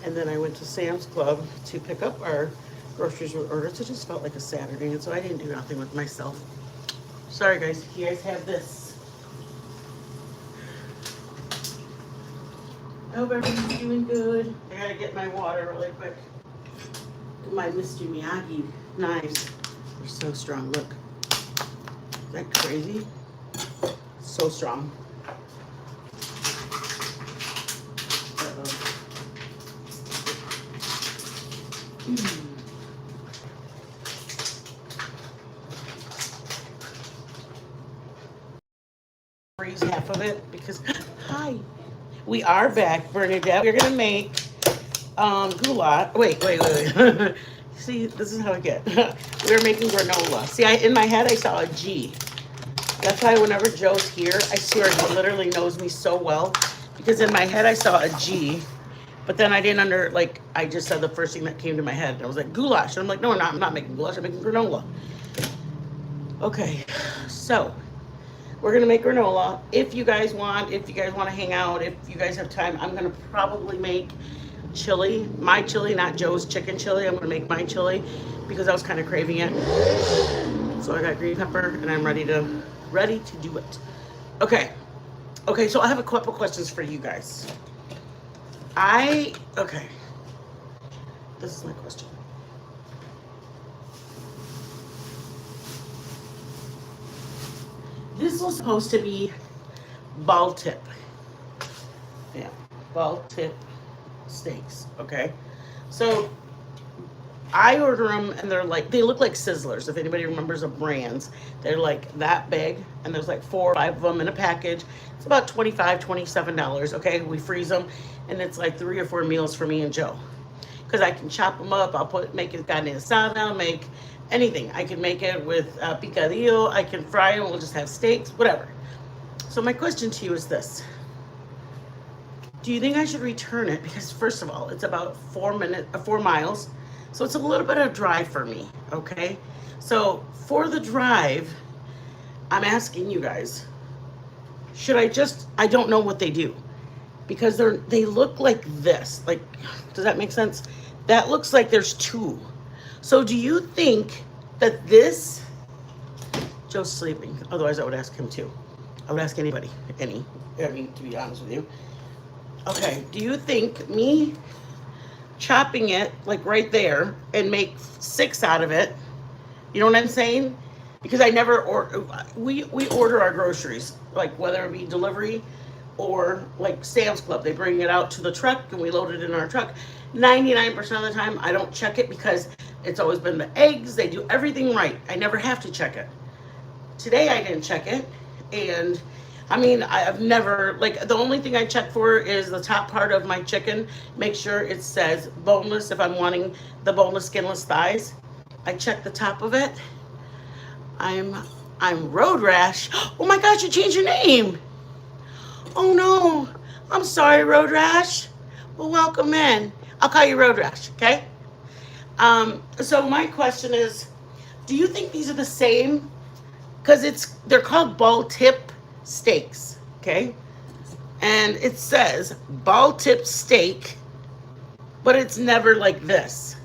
And then I went to Sam's Club to pick up our groceries we ordered. So it just felt like a Saturday, and so I didn't do nothing with myself. Sorry, guys. You guys have this. I hope everybody's doing good. I gotta get my water really quick. My Mr. Miyagi knives are so strong. Look. Is that crazy? So strong. Freeze half of it because hi. We are back, Bernadette. We're gonna make goulash. Wait. See, this is how I get. We're making granola. See, in my head I saw a G. That's why whenever Joe's here, I swear he literally knows me so well. Because in my head I saw a G. But then I didn't I just said the first thing that came to my head. I was like, goulash. And I'm like, no, I'm not making goulash. I'm making granola. Okay, so we're going to make granola. If you guys want to hang out, if you guys have time, I'm going to probably make chili. My chili, not Joe's chicken chili. I'm going to make my chili because I was kind of craving it. So I got green pepper and I'm ready to do it. Okay, so I have a couple questions for you guys. This is my question. This was supposed to be ball tip. Yeah, ball tip steaks, okay? So I order them and they look like Sizzlers. If anybody remembers the brands, they're like that big and there's like 4 or 5 of them in a package. It's about $25, $27, okay? We freeze them and it's like 3 or 4 meals for me and Joe. Because I can chop them up, make it carne asada, make anything. I can make it with picadillo, I can fry them, we'll just have steaks, whatever. So my question to you is this. Do you think I should return it? Because first of all, it's about 4 miles. So it's a little bit of a drive for me, okay? So for the drive, I'm asking you guys, I don't know what they do. Because they look like this. Like, does that make sense? That looks like there's 2. So do you think that Joe's sleeping. Otherwise I would ask him too. I would ask anybody, to be honest with you. Okay, do you think me chopping it like right there and make 6 out of it, you know what I'm saying? Because I never we order our groceries, like whether it be delivery or like Sam's Club. They bring it out to the truck and we load it in our truck. 99% of the time I don't check it because it's always been the eggs. They do everything right. I never have to check it. Today I didn't check it. And I mean, I've never, the only thing I check for is the top part of my chicken. Make sure it says boneless if I'm wanting the boneless, skinless thighs. I check the top of it. I'm Road Rash. Oh my gosh, you changed your name. Oh no, I'm sorry, Road Rash. Well, welcome in. I'll call you Road Rash, okay? So my question is, do you think these are the same? Because they're called ball tip steaks, okay? And it says ball tip steak, but it's never like this.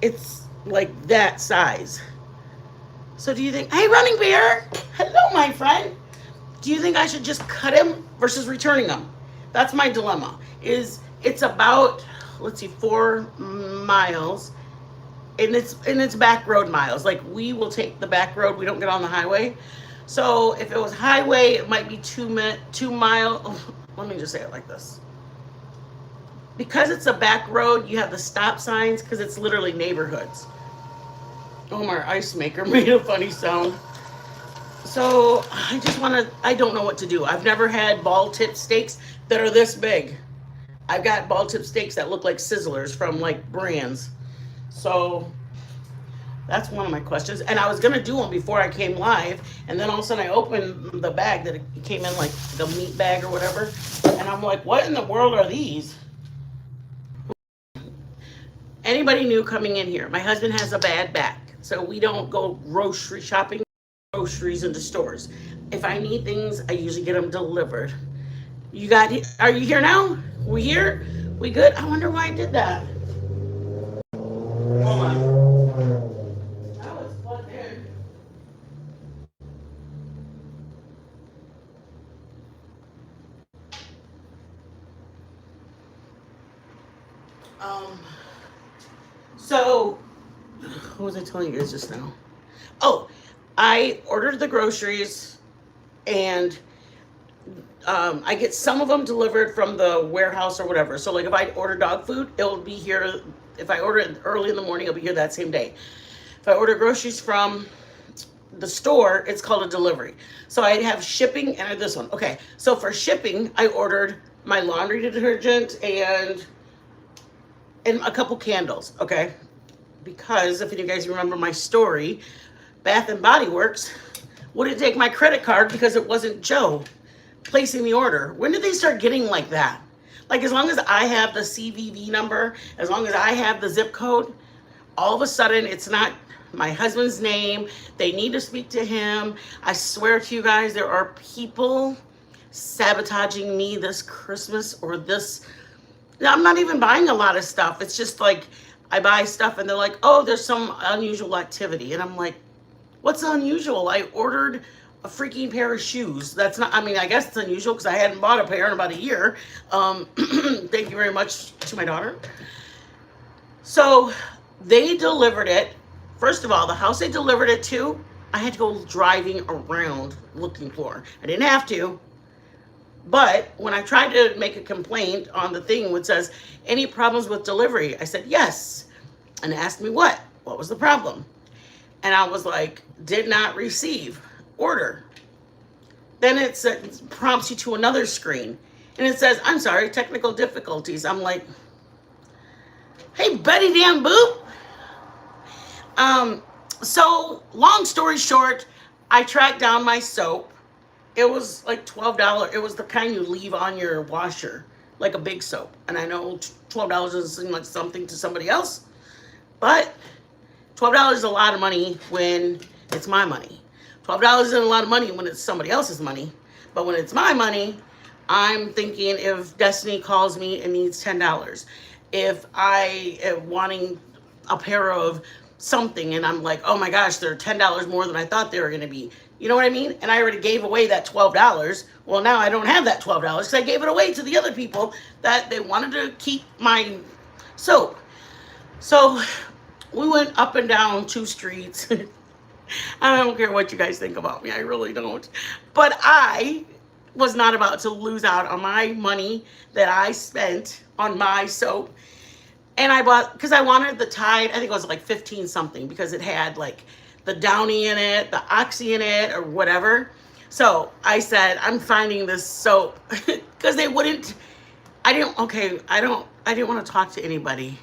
It's like that size. So do you think, hey, Running Bear, hello, my friend. Do you think I should just cut him versus returning him? That's my dilemma. It's about, 4 miles, and it's back road miles. Like, we will take the back road. We don't get on the highway. So if it was highway, it might be 2 mile. Let me just say it like this. Because it's a back road, you have the stop signs because it's literally neighborhoods. Oh, my ice maker made a funny sound. So I don't know what to do. I've never had ball tip steaks that are this big. I've got ball tip steaks that look like Sizzlers from like brands. So that's one of my questions. And I was going to do them before I came live. And then all of a sudden I opened the bag that it came in, like the meat bag or whatever. And I'm like, what in the world are these? Anybody new coming in here? My husband has a bad back. So we don't go grocery shopping, groceries into stores. If I need things, I usually get them delivered. Are you here now? We here? We good? I wonder why I did that. Hold on. Now it's plugged in. Um, so, what was I telling you guys just now? Oh, I ordered the groceries and I get some of them delivered from the warehouse or whatever. So, like, if I order dog food, it'll be here. If I order it early in the morning, it'll be here that same day. If I order groceries from the store, it's called a delivery. So I have shipping and this one. Okay, so for shipping, I ordered my laundry detergent and a couple candles. Okay, because if you guys remember my story, Bath and Body Works wouldn't take my credit card because it wasn't Joe placing the order. When did they start getting like that? Like, as long as I have the CVV number, as long as I have the zip code, all of a sudden it's not my husband's name. They need to speak to him. I swear to you guys, there are people sabotaging me this Christmas or this. I'm not even buying a lot of stuff. It's just like I buy stuff and they're like, oh, there's some unusual activity. And I'm like, what's unusual? I ordered a freaking pair of shoes. That's not, I mean, I guess it's unusual because I hadn't bought a pair in about a year. Thank you very much to my daughter. So they delivered it. First of all, the house they delivered it to, I had to go driving around looking for. I didn't have to. But when I tried to make a complaint on the thing which says, any problems with delivery? I said, yes. And asked me what? What was the problem? And I was like, did not receive order. Then it prompts you to another screen. And it says, I'm sorry, technical difficulties. I'm like, hey, Betty damn boop. So long story short, I tracked down my soap. It was like $12. It was the kind you leave on your washer, like a big soap. And I know $12 doesn't seem like something to somebody else, but $12 is a lot of money when it's my money. $12 isn't a lot of money when it's somebody else's money. But when it's my money, I'm thinking if Destiny calls me and needs $10, if I am wanting a pair of something and I'm like, oh my gosh, they're $10 more than I thought they were going to be. You know what I mean? And I already gave away that $12. Well, now I don't have that $12 because I gave it away to the other people that they wanted to keep my soap. So we went up and down 2 streets. I don't care what you guys think about me. I really don't. But I was not about to lose out on my money that I spent on my soap. And I bought, because I wanted the Tide, I think it was like 15 something, because it had like the Downy in it, the Oxy in it, or whatever. So I said, I'm finding this soap, because they wouldn't, I didn't want to talk to anybody.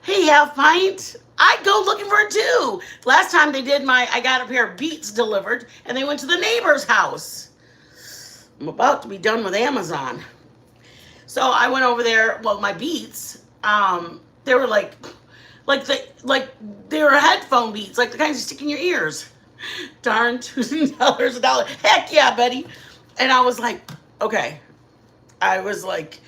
Hey, have pint? I'd go looking for it too. Last time they did I got a pair of Beats delivered, and they went to the neighbor's house. I'm about to be done with Amazon. So I went over there, well, my Beats, they were like they were headphone Beats, like the kinds you stick in your ears. Darn, $2 a dollar. Heck yeah, Betty. And I was like, okay. I was like,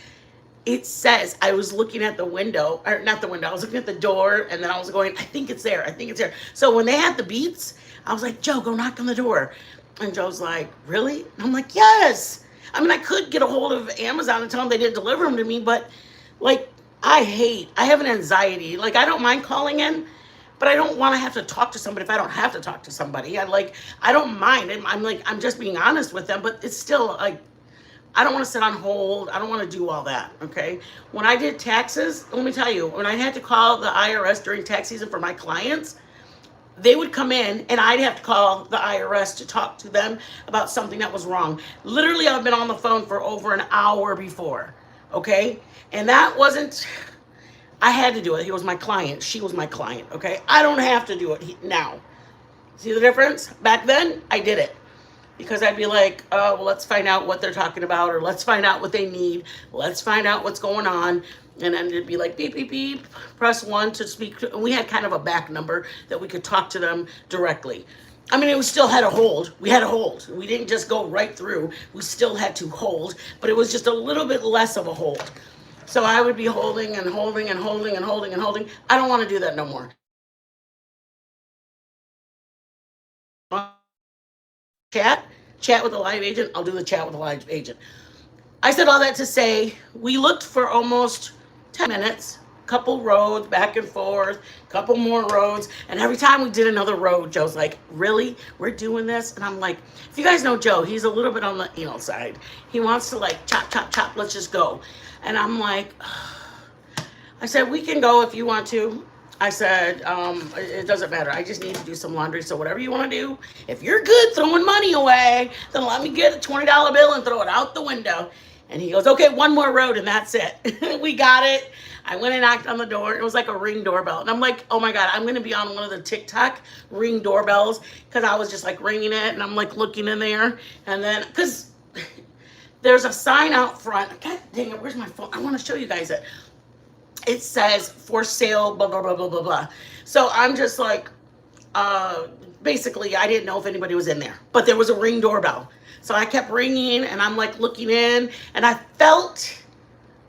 it says, I was looking at the window, or not the window, I was looking at the door, and then I was going, I think it's there, I think it's there. So when they had the Beats, I was like, Joe, go knock on the door. And Joe's like, really? And I'm like, yes. I mean, I could get a hold of Amazon and tell them they didn't deliver them to me, but like, I have an anxiety. Like, I don't mind calling in, but I don't want to have to talk to somebody if I don't have to talk to somebody. I don't mind. I'm just being honest with them, but it's still like, I don't want to sit on hold. I don't want to do all that, okay? When I did taxes, let me tell you, when I had to call the IRS during tax season for my clients, they would come in and I'd have to call the IRS to talk to them about something that was wrong. Literally, I've been on the phone for over an hour before, okay? And that wasn't, I had to do it. He was my client. She was my client, okay? I don't have to do it now. See the difference? Back then, I did it. Because I'd be like, oh, well, let's find out what they're talking about, or let's find out what they need. Let's find out what's going on. And then it'd be like, beep, beep, beep, press 1 to speak. And we had kind of a back number that we could talk to them directly. I mean, we still had a hold. We had a hold. We didn't just go right through. We still had to hold, but it was just a little bit less of a hold. So I would be holding and holding and holding and holding and holding. I don't want to do that no more. Chat, chat with a live agent. I'll do the chat with a live agent. I said all that to say we looked for almost 10 minutes, couple roads back and forth, couple more roads, and every time we did another road, Joe's like, really? We're doing this? And I'm like, if you guys know Joe, he's a little bit on the anal side. He wants to like chop, chop, chop, let's just go. And I'm like, I said, we can go if you want to. I said, it doesn't matter. I just need to do some laundry. So whatever you want to do, if you're good throwing money away, then let me get a $20 bill and throw it out the window. And he goes, okay, one more road and that's it. We got it. I went and knocked on the door. It was like a Ring doorbell. And I'm like, oh my God, I'm going to be on one of the TikTok Ring doorbells because I was just like ringing it and I'm like looking in there. And then, because there's a sign out front. God dang it, where's my phone? I want to show you guys it. It says for sale, blah, blah, blah, blah, blah, blah. So I'm just like, basically, I didn't know if anybody was in there, but there was a Ring doorbell. So I kept ringing and I'm like looking in and I felt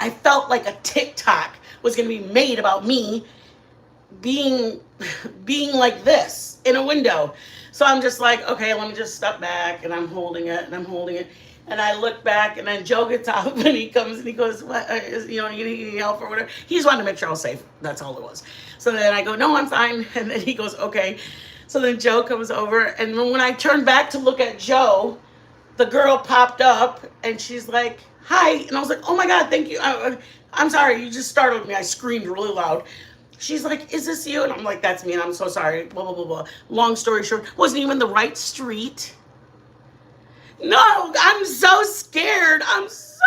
like a TikTok was going to be made about me being like this in a window. So I'm just like, okay, let me just step back and I'm holding it and I'm holding it. And I look back, and then Joe gets out, and he comes, and he goes, what, you need any help or whatever. He just wanted to make sure I was safe. That's all it was. So then I go, no, I'm fine. And then he goes, okay. So then Joe comes over, and when I turned back to look at Joe, the girl popped up, and she's like, hi. And I was like, oh, my God, thank you. I'm sorry. You just startled me. I screamed really loud. She's like, is this you? And I'm like, that's me, and I'm so sorry, blah, blah, blah, blah. Long story short, wasn't even the right street. No, I'm so scared. I'm so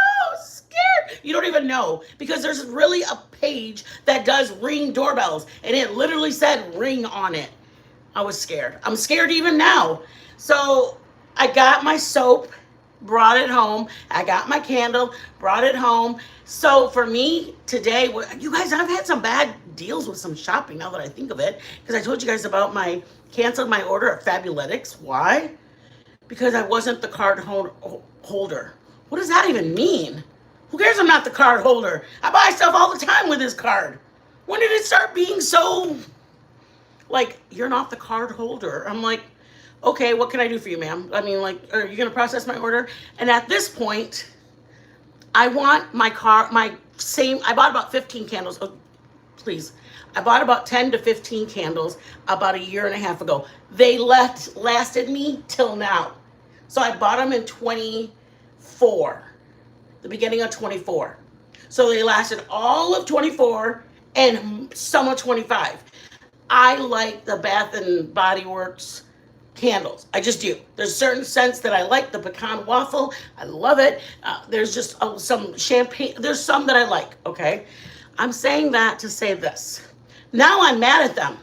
scared. You don't even know because there's really a page that does Ring doorbells and it literally said Ring on it. I was scared. I'm scared even now. So I got my soap, brought it home. I got my candle, brought it home. So for me today, you guys, I've had some bad deals with some shopping now that I think of it because I told you guys about my canceled my order at Fabuletics. Why? Because I wasn't the card holder. What does that even mean? Who cares I'm not the card holder? I buy stuff all the time with this card. When did it start being so, like, you're not the card holder? I'm like, okay, what can I do for you, ma'am? I mean, like, are you going to process my order? And at this point, I want I bought about 15 candles. Oh, please. I bought about 10 to 15 candles about a year and a half ago. They lasted me till now. So I bought them in 24, the beginning of 24. So they lasted all of 24 and some of 25. I like the Bath and Body Works candles. I just do. There's a certain sense that I like. The pecan waffle, I love it. There's just some champagne. There's some that I like, okay? I'm saying that to say this. Now I'm mad at them.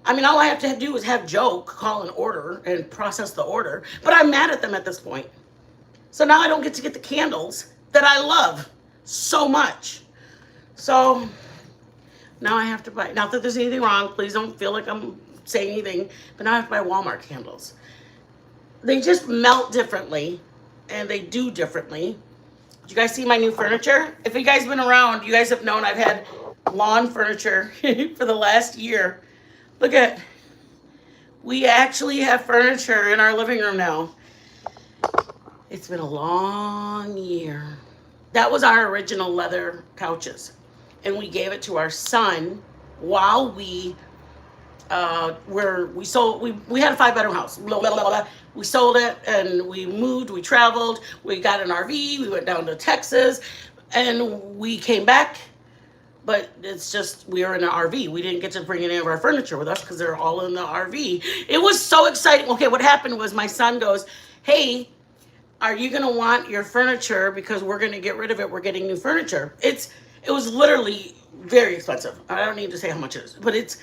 I mean, all I have to do is have Joe call an order and process the order, but I'm mad at them at this point. So now I don't get to get the candles that I love so much. So now I have to buy, not that there's anything wrong, please don't feel like I'm saying anything, but now I have to buy Walmart candles. They just melt differently and they do differently. Did you guys see my new furniture? If you guys been around, you guys have known I've had lawn furniture for the last year. Look at, we actually have furniture in our living room now. It's been a long year. That was our original leather couches. And we gave it to our son while we had a 5-bedroom house. Blah, blah, blah, blah. We sold it and we moved, we traveled, we got an RV, we went down to Texas and we came back. But it's just, we were in an RV. We didn't get to bring any of our furniture with us because they're all in the RV. It was so exciting. Okay, what happened was my son goes, hey, are you going to want your furniture because we're going to get rid of it. We're getting new furniture. It was literally very expensive. I don't need to say how much it is, but it's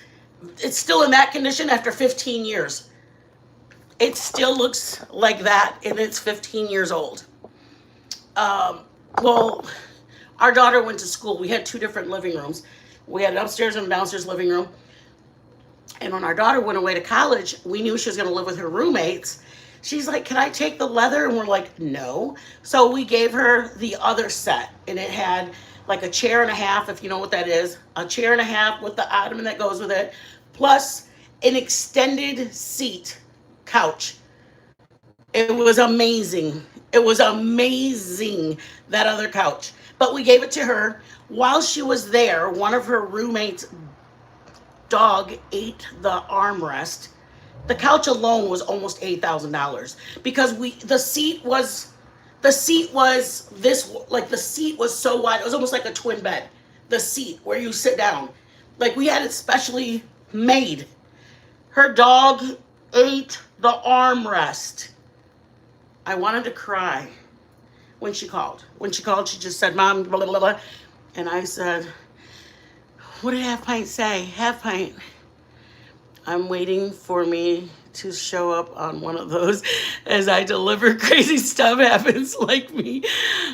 still in that condition after 15 years. It still looks like that and it's 15 years old. Well, our daughter went to school. We had 2 different living rooms. We had an upstairs and a downstairs living room. And when our daughter went away to college, we knew she was going to live with her roommates. She's like, can I take the leather? And we're like, no. So we gave her the other set. And it had like a chair and a half, if you know what that is. A chair and a half with the ottoman that goes with it, plus an extended seat couch. It was amazing. It was amazing, that other couch. But we gave it to her. While she was there, one of her roommates' dog ate the armrest. The couch alone was almost $8,000 because the seat was this, like, the seat was so wide. It was almost like a twin bed. The seat where you sit down. Like, we had it specially made. Her dog ate the armrest. I wanted to cry when she called. When she called, she just said, Mom, blah, blah, blah. And I said, what did Half Pint say? Half Pint, I'm waiting for me to show up on one of those as I deliver. Crazy stuff happens like me.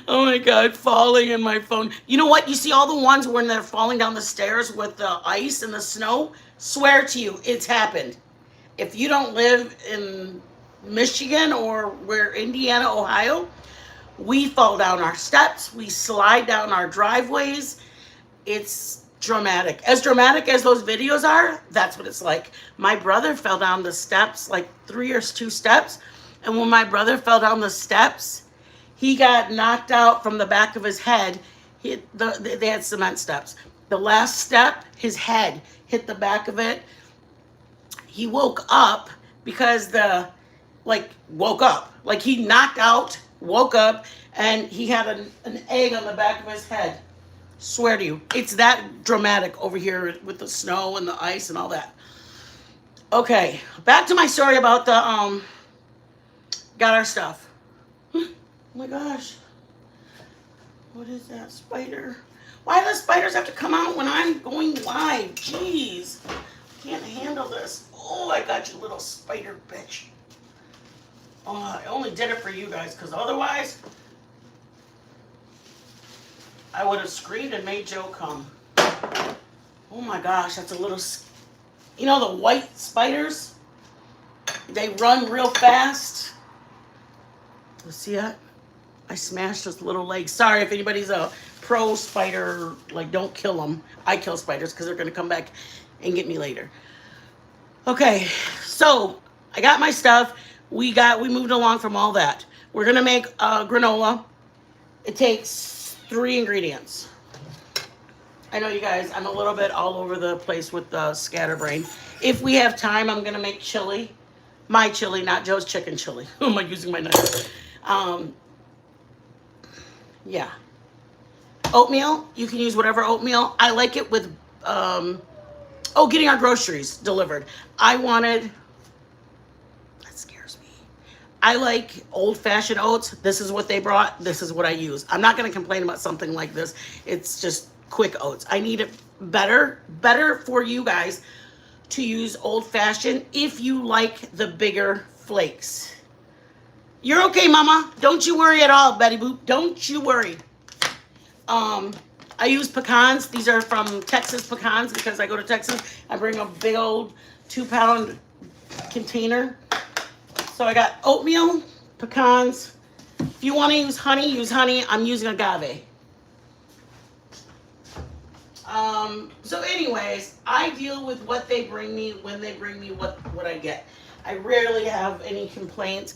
Oh my God, falling in my phone. You know what? You see all the ones when they're falling down the stairs with the ice and the snow? Swear to you, it's happened. If you don't live in Michigan or we're Indiana, Ohio, we fall down our steps. We slide down our driveways. It's dramatic. As dramatic as those videos are, that's what it's like. My brother fell down the steps, like 3 or 2 steps. And when my brother fell down the steps, he got knocked out from the back of his head. They had cement steps. The last step, his head hit the back of it. He woke up because woke up. Like, he knocked out, woke up, and he had an egg on the back of his head. Swear to you, it's that dramatic over here with the snow and the ice and all that. Okay, back to my story about the got our stuff. Oh my gosh, what is that spider? Why do the spiders have to come out when I'm going live? Jeez, I can't handle this. Oh, I got you, little spider bitch. Oh, I only did it for you guys, because otherwise I would have screamed and made Joe come. Oh my gosh, that's a little... You know the white spiders? They run real fast. See that? I smashed his little leg. Sorry if anybody's a pro spider, like, don't kill them. I kill spiders because they're going to come back and get me later. Okay, so I got my stuff. We moved along from all that. We're going to make granola. It takes 3 ingredients. I know you guys, I'm a little bit all over the place with the scatterbrain. If we have time, I'm going to make chili. My chili, not Joe's chicken chili. Who am I using my knife? Yeah. Oatmeal, you can use whatever oatmeal. I like it with, getting our groceries delivered. That scares me. I like old-fashioned oats. This is what they brought. This is what I use. I'm not going to complain about something like this. It's just quick oats. I need it better for you guys to use old-fashioned if you like the bigger flakes. You're okay, Mama. Don't you worry at all, Betty Boop. Don't you worry. I use pecans. These are from Texas pecans because I go to Texas. I bring a big old 2-pound container. So I got oatmeal, pecans. If you want to use honey, use honey. I'm using agave. So anyways, I deal with what they bring me when they bring me what I get. I rarely have any complaints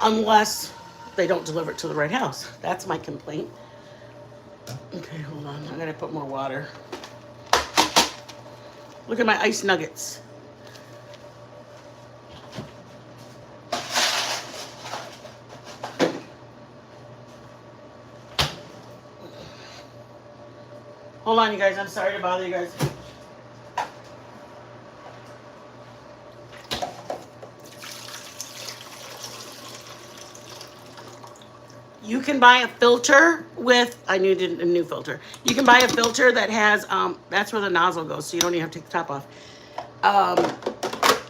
unless they don't deliver it to the right house. That's my complaint. Okay, hold on. I'm going to put more water. Look at my ice nuggets. Hold on, you guys. I'm sorry to bother you guys. You can buy a filter with, I needed a new filter. You can buy a filter that has, that's where the nozzle goes, so you don't even have to take the top off.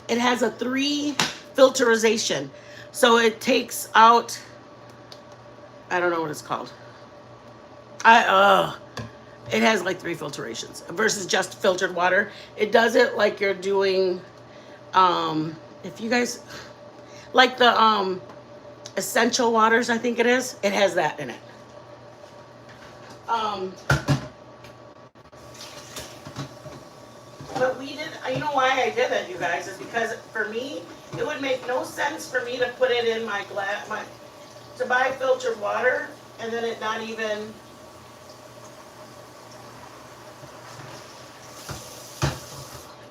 It has a 3 filterization. So it takes out, I don't know what it's called. It has like 3 filtrations versus just filtered water. It does it like you're doing, if you guys, like the essential waters, I think it is. It has that in it. But we did, you know why I did it, you guys, is because for me, it would make no sense for me to put it in my glass, to buy filtered water and then it not even,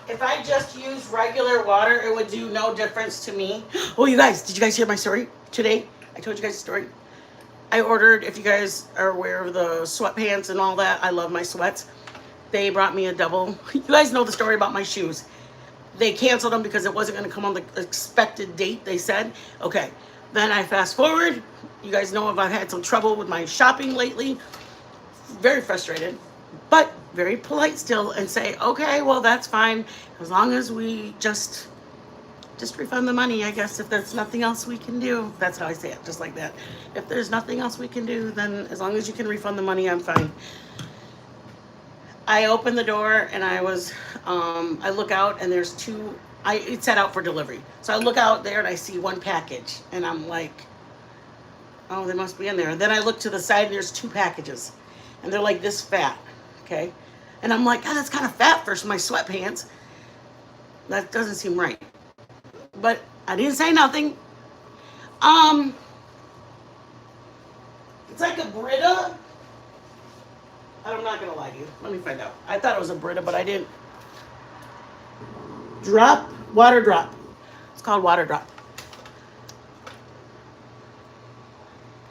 if I just use regular water, it would do no difference to me. Oh, you guys, did you guys hear my story today? I told you guys a story. I ordered, if you guys are aware of the sweatpants and all that, I love my sweats. They brought me a double. You guys know the story about my shoes. They canceled them because it wasn't going to come on the expected date, they said. Okay, then I fast forward. You guys know I've had some trouble with my shopping lately. Very frustrated, but very polite still, and say, okay, well, that's fine. As long as we just refund the money, I guess, if there's nothing else we can do. That's how I say it, just like that. If there's nothing else we can do, then as long as you can refund the money, I'm fine. I open the door and I look out and there's two, it's set out for delivery. So I look out there and I see one package and I'm like, oh, they must be in there. And then I look to the side and there's two packages and they're like this fat, okay? And I'm like, oh, that's kind of fat for my sweatpants. That doesn't seem right. But I didn't say nothing. It's like a Brita. I'm not gonna lie to you. Let me find out. I thought it was a Brita, but I didn't. Water drop. It's called water drop.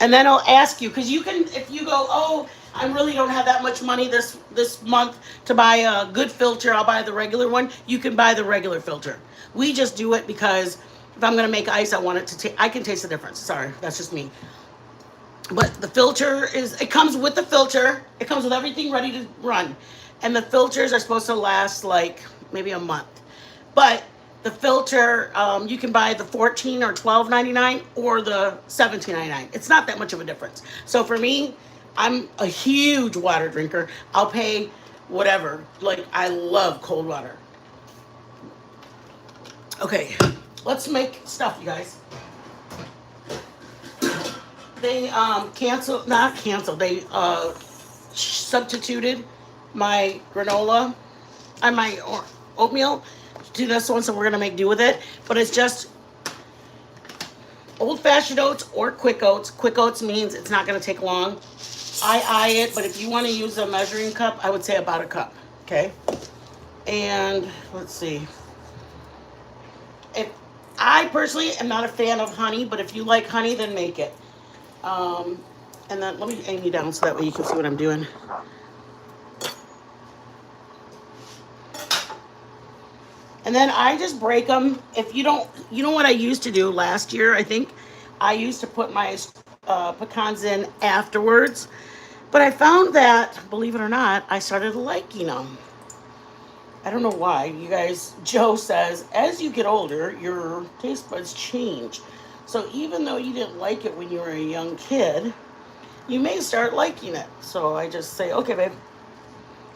And then I'll ask you, because you can, if you go, oh, I really don't have that much money this month to buy a good filter, I'll buy the regular one. You can buy the regular filter. We just do it because if I'm gonna make ice, I want it to I can taste the difference. Sorry, that's just me. But the filter it comes with the filter. It comes with everything ready to run. And the filters are supposed to last like maybe a month. But the filter, you can buy the $14 or $12.99 or the $17.99. It's not that much of a difference. So for me, I'm a huge water drinker. I'll pay whatever. Like, I love cold water. Okay, let's make stuff, you guys. They they substituted my granola and my oatmeal to this one, so we're gonna make do with it. But it's just old-fashioned oats or quick oats. Quick oats means it's not gonna take long. I eye it, but if you want to use a measuring cup, I would say about a cup, okay? And let's see. If I personally am not a fan of honey, but if you like honey, then make it. And then let me aim you down so that way you can see what I'm doing. And then I just break them. If you don't, you know what I used to do last year, I think? I used to put my pecans in afterwards. But I found that, believe it or not, I started liking them. I don't know why. You guys, Joe says, as you get older, your taste buds change. So even though you didn't like it when you were a young kid, you may start liking it. So I just say, okay, babe.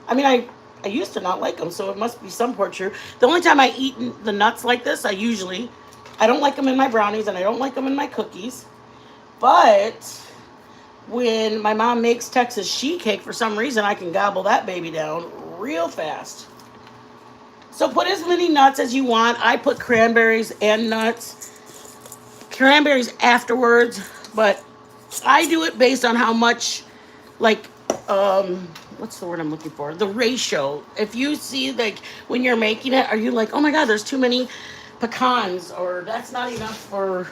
I mean, I used to not like them, so it must be some part true. The only time I eat the nuts like this, I don't like them in my brownies and I don't like them in my cookies. But when my mom makes Texas sheet cake, for some reason, I can gobble that baby down real fast. So put as many nuts as you want. I put cranberries and nuts. Cranberries afterwards, but I do it based on how much, like, what's the word I'm looking for? The ratio. If you see, like, when you're making it, are you like, oh my God, there's too many pecans, or that's not enough for...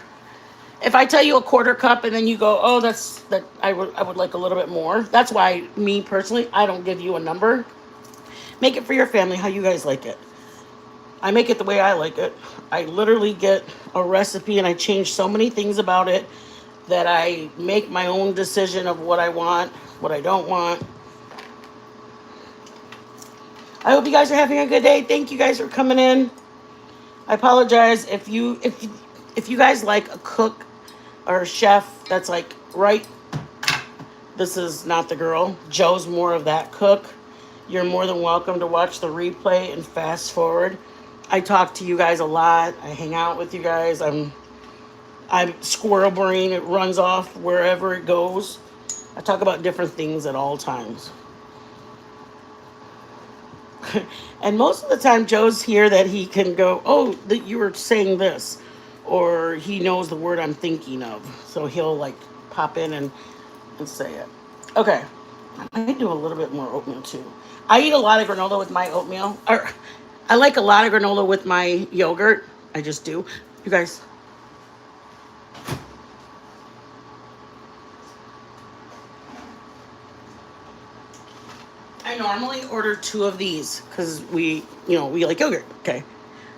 If I tell you a quarter cup and then you go, oh, I would like a little bit more. That's why, me personally, I don't give you a number. Make it for your family how you guys like it. I make it the way I like it. I literally get a recipe and I change so many things about it that I make my own decision of what I want, what I don't want. I hope you guys are having a good day. Thank you guys for coming in. I apologize if you guys like a cook or a chef that's like, right, this is not the girl. Joe's more of that cook. You're more than welcome to watch the replay and fast forward. I talk to you guys a lot. I hang out with you guys. I'm squirrel brain. It runs off wherever it goes. I talk about different things at all times. And most of the time, Joe's here that he can go, oh, that you were saying this, or he knows the word I'm thinking of, so he'll like pop in and say it. Okay, I might do a little bit more oatmeal too. I eat a lot of granola with my oatmeal, or I like a lot of granola with my yogurt. I just do. You guys, I normally order two of these because we like yogurt. Okay.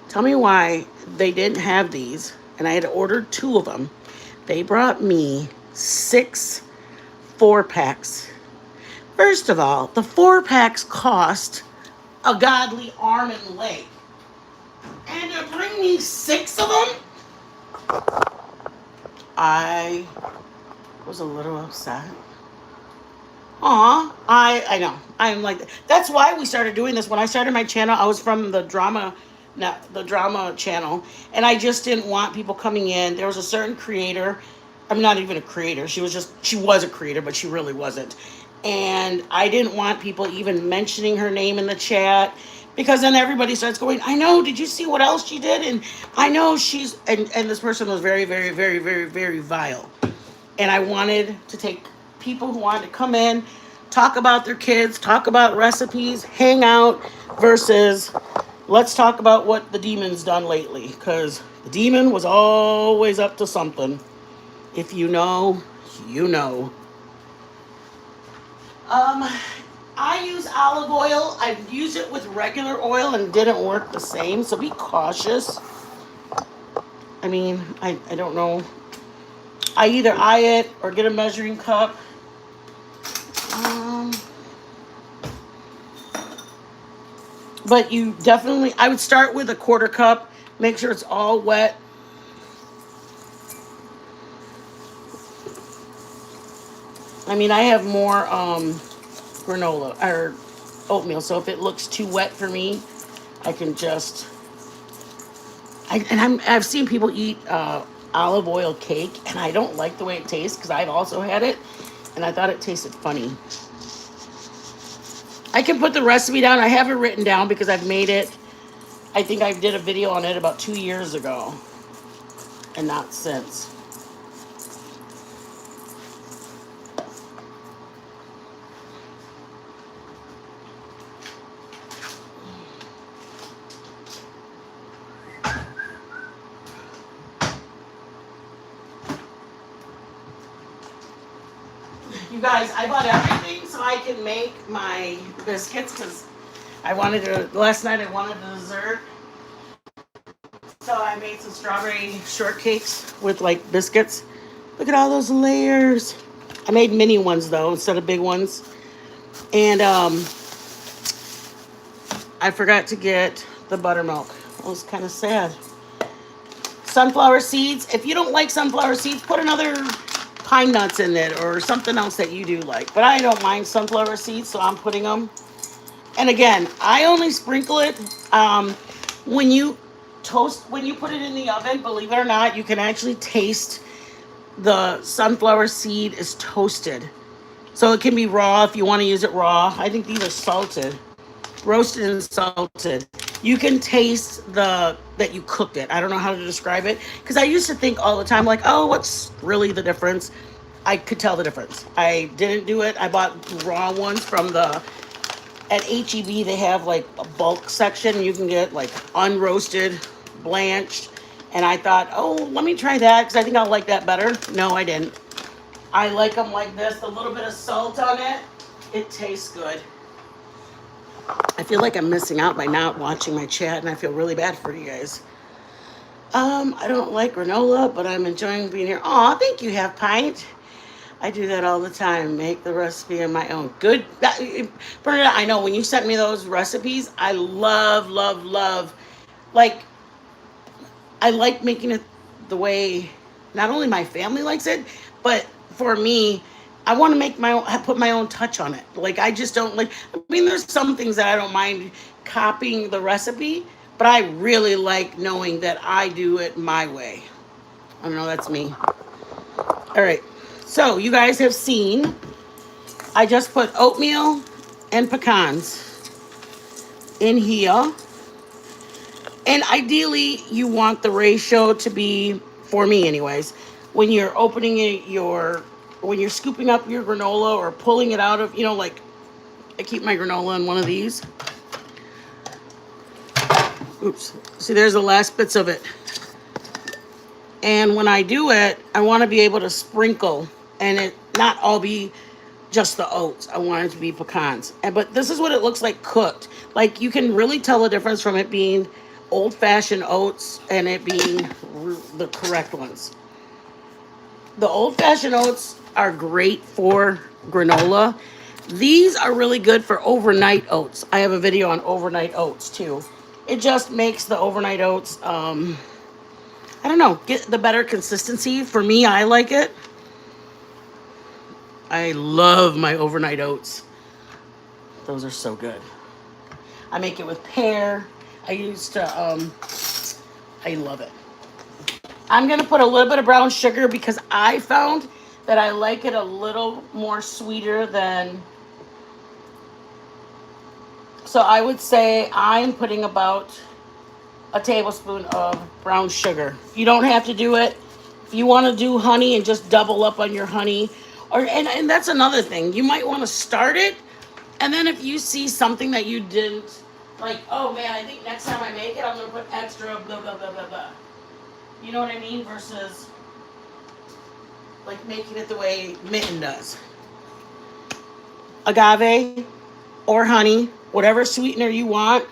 Tell me why they didn't have these, and I had ordered two of them. They brought me 6 4-packs. First of all, the 4-packs cost a godly arm and leg. And to bring me 6 of them, I was a little upset. Aw, I know. I'm like that. That's why we started doing this. When I started my channel, I was from the drama, not the drama channel, and I just didn't want people coming in. There was a certain creator. I'm not even a creator. She was a creator, but she really wasn't. And I didn't want people even mentioning her name in the chat because then everybody starts going, I know, did you see what else she did? And I know and this person was very, very, very, very, very vile. And I wanted to take people who wanted to come in, talk about their kids, talk about recipes, hang out, versus let's talk about what the demon's done lately. Because the demon was always up to something. If you know, you know. I use olive oil. I've used it with regular oil and it didn't work the same. So be cautious. I mean, I don't know. I either eye it or get a measuring cup. But you definitely, I would start with a 1/4 cup. Make sure it's all wet. I mean, I have more granola or oatmeal, so if it looks too wet for me, I can just. I've seen people eat olive oil cake, and I don't like the way it tastes because I've also had it, and I thought it tasted funny. I can put the recipe down. I have it written down because I've made it. I think I did a video on it about 2 years ago, and not since. You guys, I bought everything so I can make my biscuits because last night I wanted a dessert. So I made some strawberry shortcakes with like biscuits. Look at all those layers. I made mini ones though instead of big ones. And I forgot to get the buttermilk. It was kind of sad. Sunflower seeds. If you don't like sunflower seeds, put another pine nuts in it or something else that you do like. But I don't mind sunflower seeds, so I'm putting them. And again, I only sprinkle it when you put it in the oven. Believe it or not, you can actually taste the sunflower seed is toasted. So it can be raw if you want to use it raw. I think these are salted, roasted and salted. You can taste that you cooked it. I don't know how to describe it because I used to think all the time like, oh, what's really the difference? I could tell the difference. I didn't do it. I bought raw ones at HEB. They have like a bulk section. You can get like unroasted, blanched. And I thought, oh, let me try that because I think I'll like that better. No, I didn't. I like them like this. A little bit of salt on it. It tastes good. I feel like I'm missing out by not watching my chat, and I feel really bad for you guys. I don't like granola, but I'm enjoying being here. Aw, thank you, Half Pint. I do that all the time. Make the recipe on my own. Good. Bernadette, I know when you sent me those recipes, I love, love, love. Like, I like making it the way not only my family likes it, but for me, I want to put my own touch on it. Like, I just don't like, I mean, there's some things that I don't mind copying the recipe, but I really like knowing that I do it my way. I don't know, that's me. All right. So you guys have seen, I just put oatmeal and pecans. in here. And ideally, you want the ratio to be, for me anyways, when you're opening it, when you're scooping up your granola or pulling it out of, like I keep my granola in one of these. Oops. See, there's the last bits of it. And when I do it, I want to be able to sprinkle and it not all be just the oats. I want it to be pecans. But this is what it looks like cooked. Like you can really tell the difference from it being old-fashioned oats and it being the correct ones. The old-fashioned oats are great for granola. These are really good for overnight oats. I have a video on overnight oats too. It just makes the overnight oats, I don't know, get the better consistency. For me, I like it. I love my overnight oats. Those are so good. I make it with pear. I love it. I'm going to put a little bit of brown sugar because I found that I like it a little more sweeter than. So I would say I'm putting about a tablespoon of brown sugar. You don't have to do it. If you want to do honey and just double up on your honey, and that's another thing. You might want to start it, and then if you see something that you didn't like, oh man, I think next time I make it, I'm gonna put extra blah blah blah blah blah. You know what I mean? Versus like making it the way Mitten does. Agave or honey, whatever sweetener you want.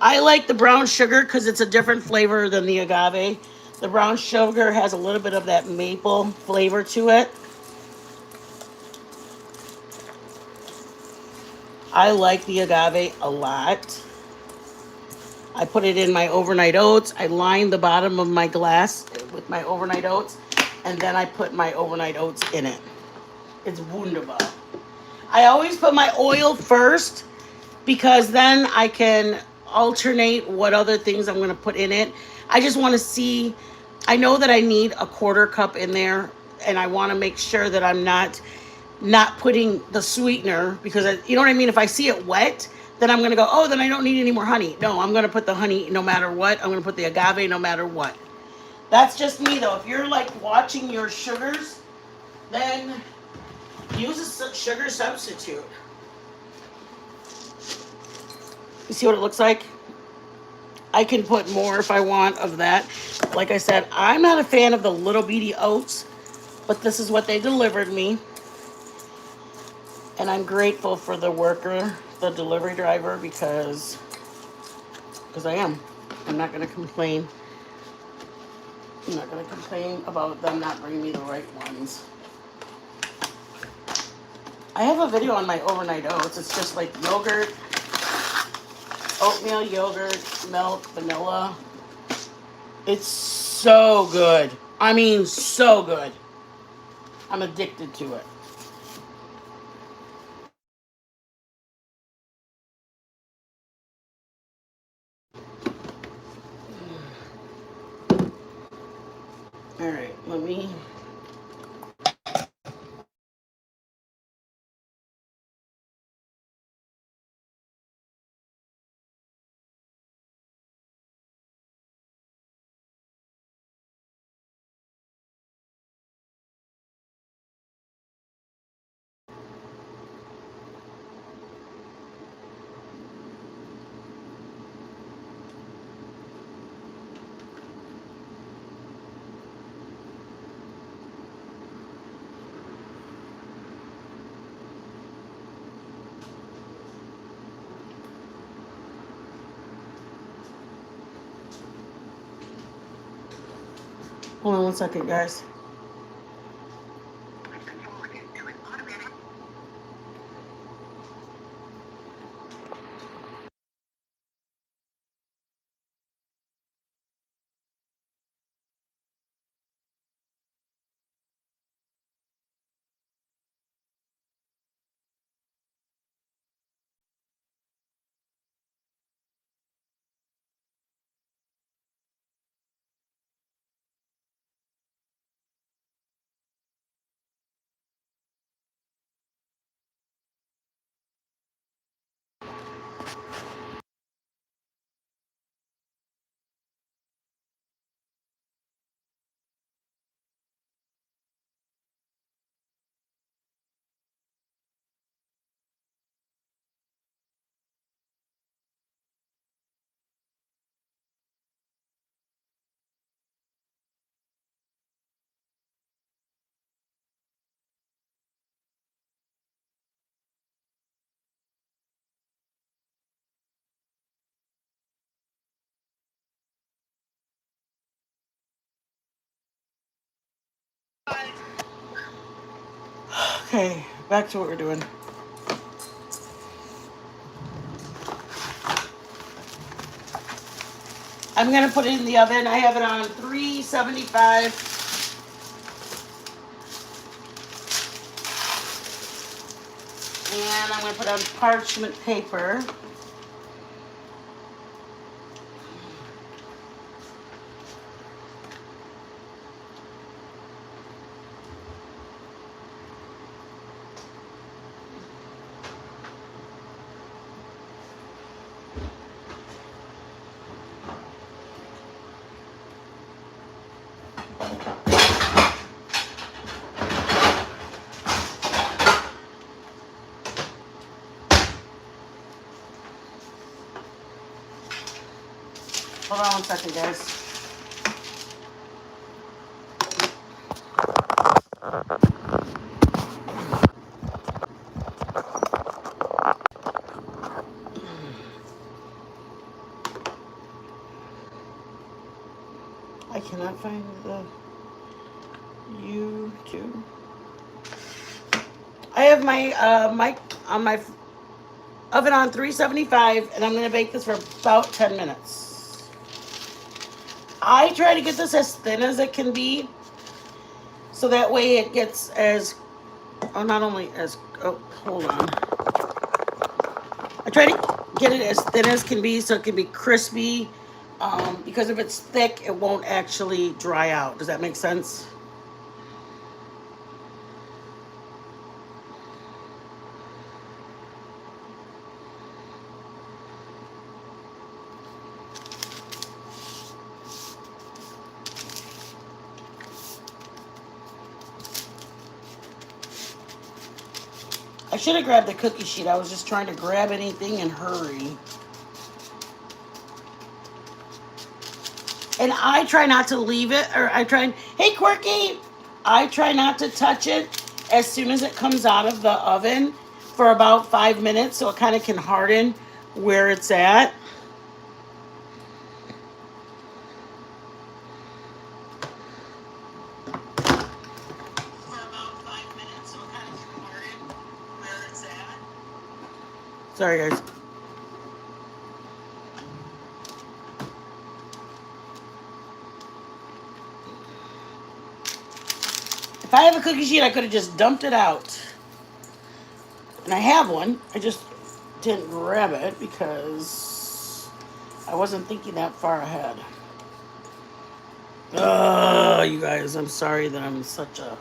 I like the brown sugar because it's a different flavor than the agave. The brown sugar has a little bit of that maple flavor to it. I like the agave a lot. I put it in my overnight oats. I line the bottom of my glass with my overnight oats, and then I put my overnight oats in it. It's wunderbar. I always put my oil first because then I can alternate what other things I'm going to put in it. I just want to see, I know that I need a quarter cup in there, and I want to make sure that I'm not putting the sweetener because you know what I mean? If I see it wet, then I'm going to go, oh, then I don't need any more honey. No, I'm going to put the honey no matter what. I'm going to put the agave no matter what. That's just me though. If you're like watching your sugars, then use a sugar substitute. You see what it looks like? I can put more if I want of that. Like I said, I'm not a fan of the little beady oats, but this is what they delivered me. And I'm grateful for the worker, the delivery driver, because I am. I'm not going to complain. I'm not going to complain about them not bringing me the right ones. I have a video on my overnight oats. It's just like yogurt, oatmeal, yogurt, milk, vanilla. It's so good. I mean, so good. I'm addicted to it. All right, let me. Hold on one second, guys. Okay, back to what we're doing. I'm going to put it in the oven. I have it on 375. And I'm going to put on parchment paper. Hold on 1 second, guys. I cannot find the YouTube. I have my mic on my oven on 375, and I'm going to bake this for about 10 minutes. I try to get this as thin as it can be, so that way it gets as, oh, not only as, oh, hold on. I try to get it as thin as can be so it can be crispy, because if it's thick, it won't actually dry out. Does that make sense? I should have grabbed the cookie sheet. I was just trying to grab anything and hurry. And I try not to leave it, or hey, Quirky! I try not to touch it as soon as it comes out of the oven for about 5 minutes so it kind of can harden where it's at. Sorry, guys. If I have a cookie sheet, I could have just dumped it out. And I have one. I just didn't grab it because I wasn't thinking that far ahead. You guys, I'm sorry that I'm such a...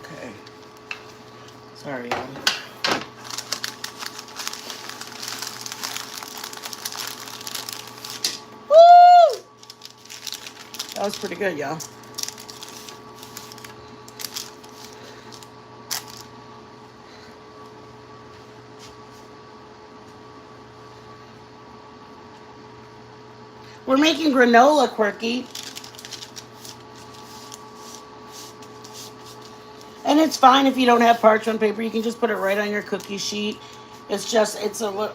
Okay. Sorry, y'all. Woo! That was pretty good, y'all. We're making granola, Quirky. And it's fine if you don't have parchment paper. You can just put it right on your cookie sheet. It's just,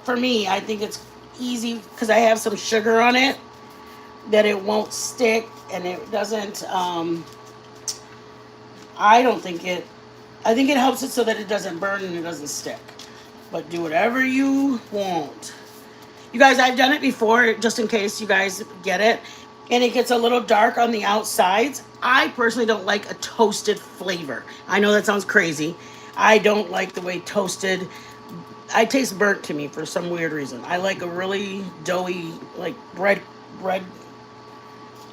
for me, I think it's easy because I have some sugar on it that it won't stick and it doesn't, I think it helps it so that it doesn't burn and it doesn't stick. But do whatever you want. You guys, I've done it before, just in case you guys get it. And it gets a little dark on the outsides. I personally don't like a toasted flavor. I know that sounds crazy. I don't like the way toasted... I taste burnt to me for some weird reason. I like a really doughy, like bread, like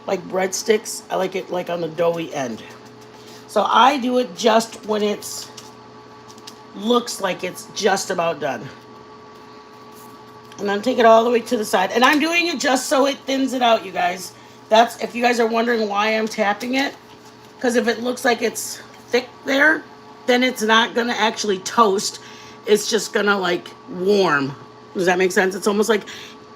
breadsticks. I like it like on the doughy end. So I do it just when it's looks like it's just about done. And then take it all the way to the side. And I'm doing it just so it thins it out, you guys. That's, if you guys are wondering why I'm tapping it, because if it looks like it's thick there, then it's not going to actually toast. It's just going to, like, warm. Does that make sense? It's almost like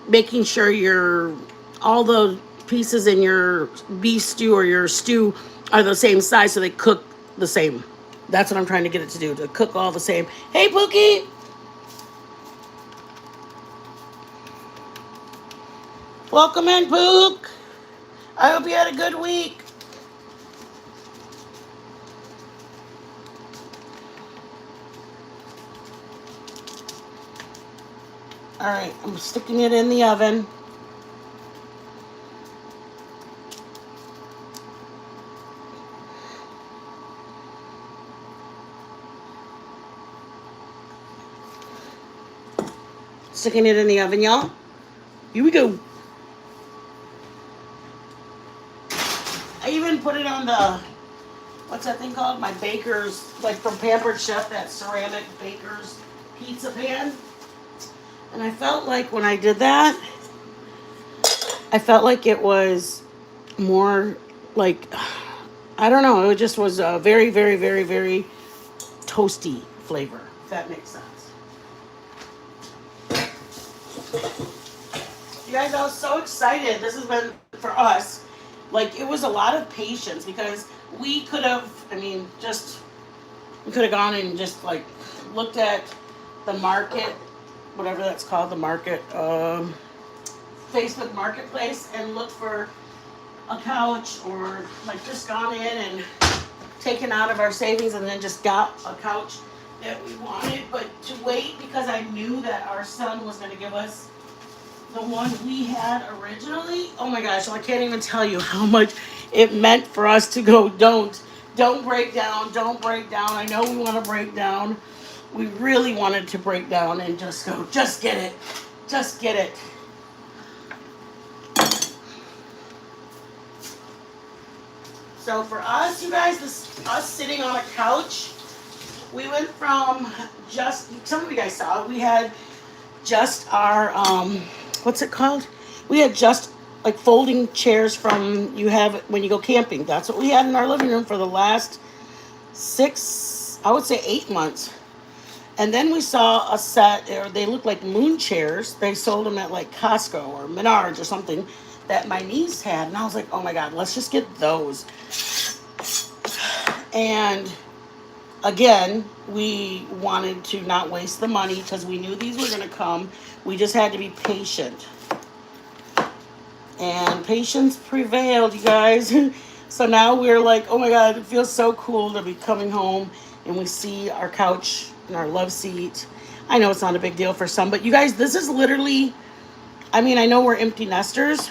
making sure all the pieces in your beef stew or your stew are the same size so they cook the same. That's what I'm trying to get it to do, to cook all the same. Hey, Pookie! Welcome in, Pook! I hope you had a good week. Alright, I'm sticking it in the oven. Sticking it in the oven, y'all. Here we go. I even put it on the, what's that thing called? My baker's, like from Pampered Chef, that ceramic baker's pizza pan. And I felt like when I did that, I felt like it was more like, I don't know, it just was a very, very, very, very toasty flavor, if that makes sense. You guys, I was so excited. This has been, for us, like, it was a lot of patience because we could have, we could have gone and just, like, looked at the market, whatever that's called, the market, Facebook Marketplace, and looked for a couch, or, like, just gone in and taken out of our savings and then just got a couch that we wanted. But to wait, because I knew that our son was going to give us the one we had originally, oh my gosh, I can't even tell you how much it meant for us to go, don't break down, don't break down. I know we want to break down. We really wanted to break down and just go, just get it. Just get it. So for us, you guys, us sitting on a couch, we went from just, some of you guys saw it, we had just our, what's it called? We had just like folding chairs from, you have when you go camping. That's what we had in our living room for the last 8 months. And then we saw a set, or they look like moon chairs. They sold them at like Costco or Menards or something that my niece had. And I was like, oh my God, let's just get those. And again, we wanted to not waste the money because we knew these were going to come. We just had to be patient. And patience prevailed, you guys. So now we're like, oh my God, it feels so cool to be coming home and we see our couch and our love seat. I know it's not a big deal for some, but you guys, this is literally, I know we're empty nesters,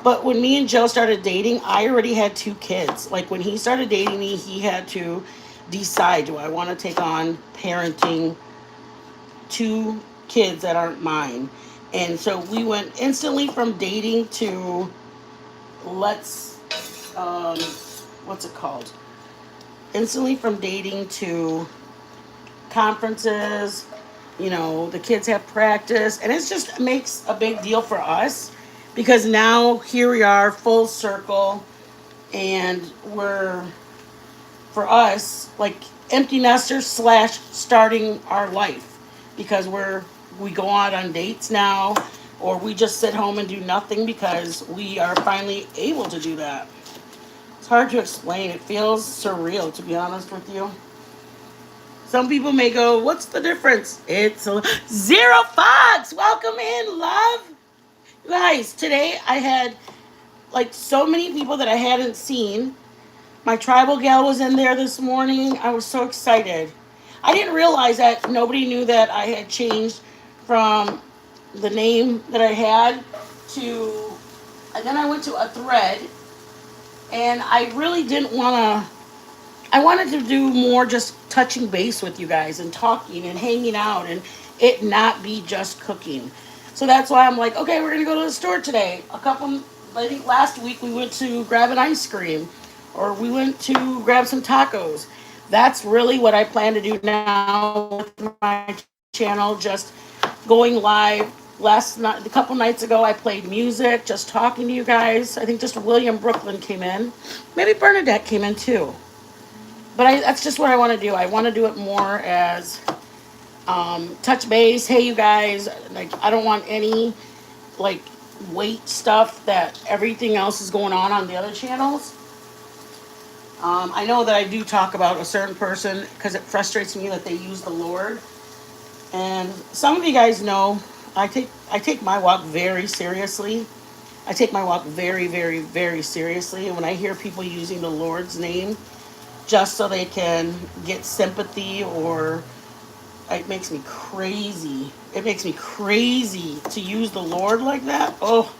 but when me and Joe started dating, I already had 2 kids. Like when he started dating me, he had to decide, do I want to take on parenting 2 kids that aren't mine? And so we went instantly from dating to what's it called? Instantly from dating to conferences, the kids have practice, and it just makes a big deal for us because now here we are full circle, and we're, for us, like empty nesters / starting our life, because we go out on dates now, or we just sit home and do nothing because we are finally able to do that. It's hard to explain. It feels surreal, to be honest with you. Some people may go, what's the difference? It's Zero Fox. Welcome in, love. You guys, today I had like so many people that I hadn't seen. My tribal gal was in there this morning. I was so excited. I didn't realize that nobody knew that I had changed from the name that I had to, and then I went to a thread, and I really didn't want to, I wanted to do more just touching base with you guys and talking and hanging out and it not be just cooking. So that's why I'm like, okay, we're going to go to the store today. I think last week we went to grab an ice cream, or we went to grab some tacos. That's really what I plan to do now with my channel, just going live. Last night, a couple nights ago, I played music, just talking to you guys. I think just William Brooklyn came in. Maybe Bernadette came in too. But that's just what I want to do. I want to do it more as touch base. Hey, you guys, like, I don't want any, like, weight stuff that everything else is going on the other channels. I know that I do talk about a certain person because it frustrates me that they use the Lord. And some of you guys know I take my walk very seriously. I take my walk very, very, very seriously. And when I hear people using the Lord's name just so they can get sympathy, or it makes me crazy. It makes me crazy to use the Lord like that. Oh,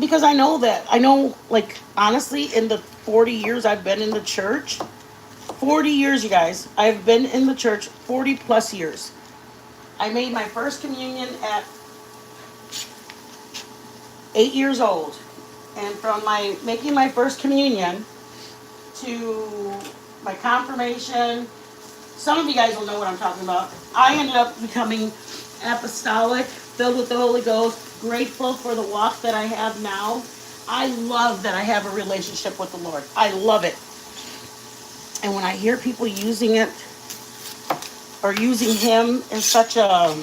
because I know, like, honestly, in the 40 years I've been in the church, 40 years, you guys, I've been in the church 40 plus years. I made my first communion at 8 years old. And from my making my first communion to my confirmation, some of you guys will know what I'm talking about. I ended up becoming apostolic, filled with the Holy Ghost, grateful for the walk that I have now. I love that I have a relationship with the Lord. I love it. And when I hear people using it or using Him in such a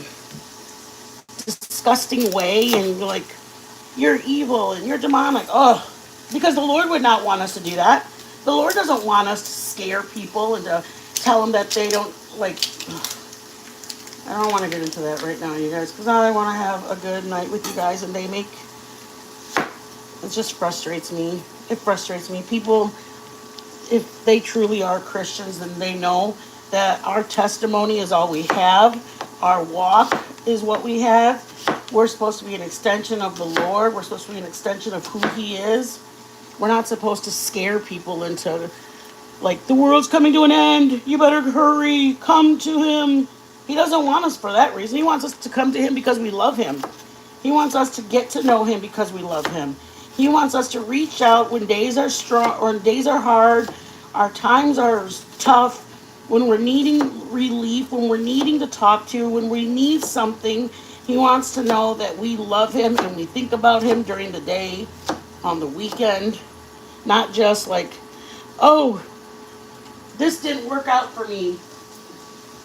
disgusting way, and like, you're evil and you're demonic, oh, because the Lord would not want us to do that. The Lord doesn't want us to scare people and to tell them that they don't, like, I don't want to get into that right now, you guys, because I want to have a good night with you guys, and it just frustrates me. It frustrates me. People, if they truly are Christians, then they know that our testimony is all we have. Our walk is what we have. We're supposed to be an extension of the Lord. We're supposed to be an extension of who He is. We're not supposed to scare people into, like, the world's coming to an end. You better hurry. Come to Him. He doesn't want us for that reason. He wants us to come to Him because we love Him. He wants us to get to know Him because we love Him. He wants us to reach out when days are strong or when days are hard, our times are tough, when we're needing relief, when we're needing to talk to, when we need something. He wants to know that we love Him and we think about Him during the day, on the weekend. Not just like, oh, this didn't work out for me.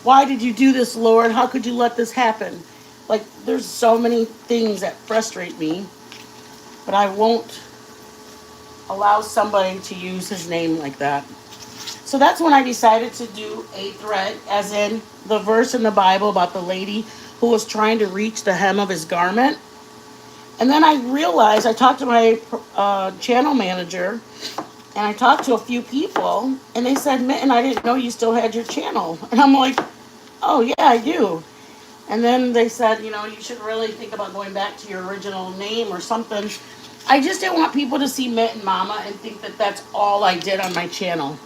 Why did you do this, Lord? How could you let this happen? Like, there's so many things that frustrate me, but I won't allow somebody to use His name like that. So that's when I decided to do a thread, as in the verse in the Bible about the lady who was trying to reach the hem of His garment. And then I realized, I talked to my channel manager, and I talked to a few people, and they said, Mitten, I didn't know you still had your channel. And I'm like, oh, yeah, I do. And then they said, you should really think about going back to your original name or something. I just didn't want people to see Mitten Mama and think that that's all I did on my channel,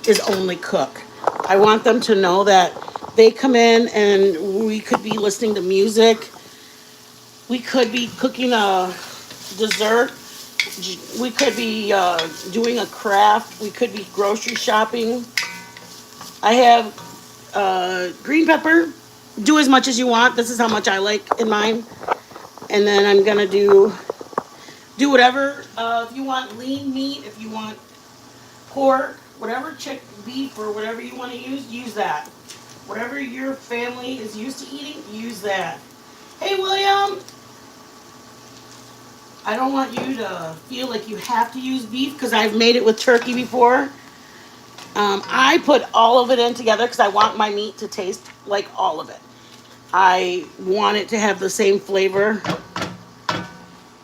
is only cook. I want them to know that they come in and we could be listening to music. We could be cooking a dessert. We could be doing a craft. We could be grocery shopping. I have green pepper. Do as much as you want. This is how much I like in mine. And then I'm going to do whatever. If you want lean meat, if you want pork, whatever, chicken, beef, or whatever you want to use that. Whatever your family is used to eating, use that. Hey, William, I don't want you to feel like you have to use beef because I've made it with turkey before. I put all of it in together because I want my meat to taste like all of it. I want it to have the same flavor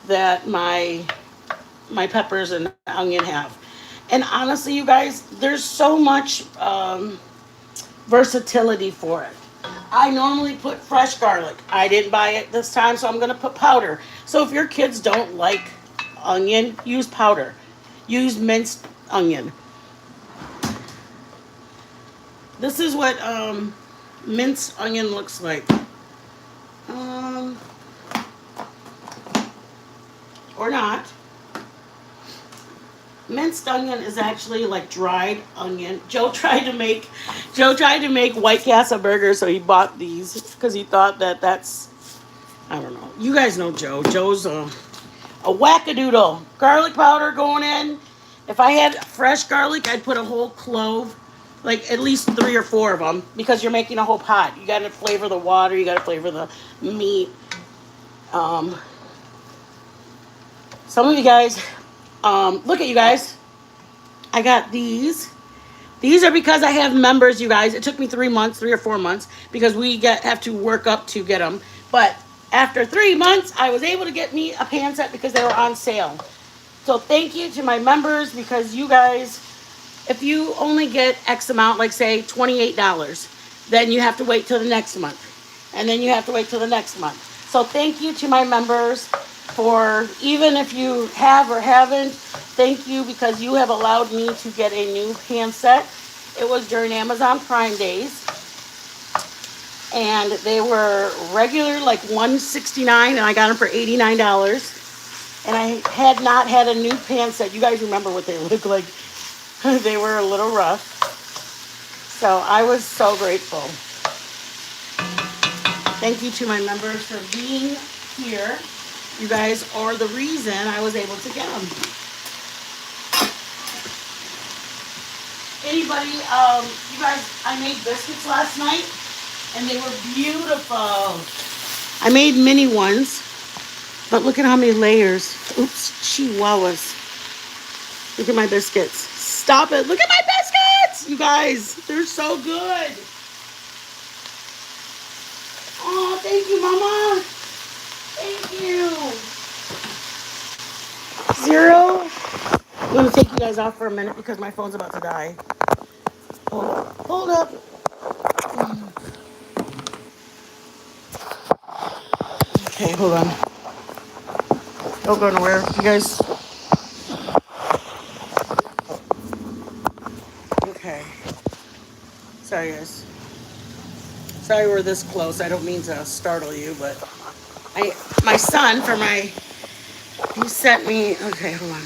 that my peppers and onion have. And honestly, you guys, there's so much versatility for it. I normally put fresh garlic. I didn't buy it this time, so I'm going to put powder. So if your kids don't like onion, use powder. Use minced onion. This is what minced onion looks like. Or not. Minced onion is actually like dried onion. Joe tried to make White Castle burgers, so he bought these because he thought that that's, I don't know. You guys know Joe. Joe's a wackadoodle. Garlic powder going in. If I had fresh garlic, I'd put a whole clove, like at least 3 or 4 of them, because you're making a whole pot. You got to flavor the water. You got to flavor the meat. Some of you guys, look at you guys. I got these. These are because I have members, you guys. It took me 3 months, 3 or 4 months, because we have to work up to get them. But after 3 months, I was able to get me a pan set because they were on sale. So thank you to my members, because you guys, if you only get X amount, like say $28, then you have to wait till the next month. And then you have to wait till the next month. So thank you to my members for, even if you have or haven't, thank you, because you have allowed me to get a new pan set. It was during Amazon Prime days. And they were regular like $169, and I got them for $89. And I had not had a new pan set. You guys remember what they look like. They were a little rough. So I was so grateful. Thank you to my members for being here. You guys are the reason I was able to get them. Anybody, you guys, I made biscuits last night, and they were beautiful. I made mini ones, but look at how many layers. Oops, chihuahuas. Look at my biscuits. Stop it. Look at my biscuits. You guys, they're so good. Oh, thank you, Mama. Thank you. Zero. I'm going to take you guys off for a minute because my phone's about to die. Hold up. Okay, hold on. Don't go nowhere. You guys. Okay. Sorry, guys. Sorry we're this close. I don't mean to startle you, but my son he sent me. Okay, hold on.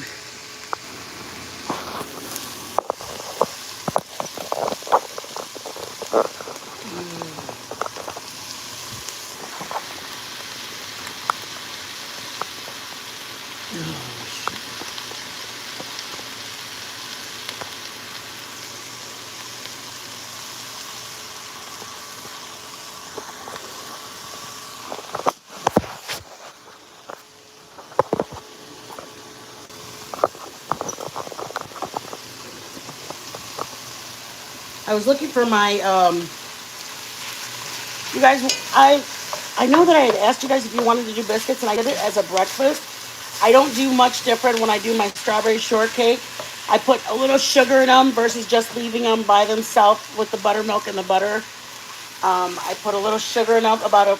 I was looking for my you guys, I know that I had asked you guys if you wanted to do biscuits, and I did it as a breakfast. I don't do much different when I do my strawberry shortcake. I put a little sugar in them versus just leaving them by themselves with the buttermilk and the butter. I put a little sugar in them, about a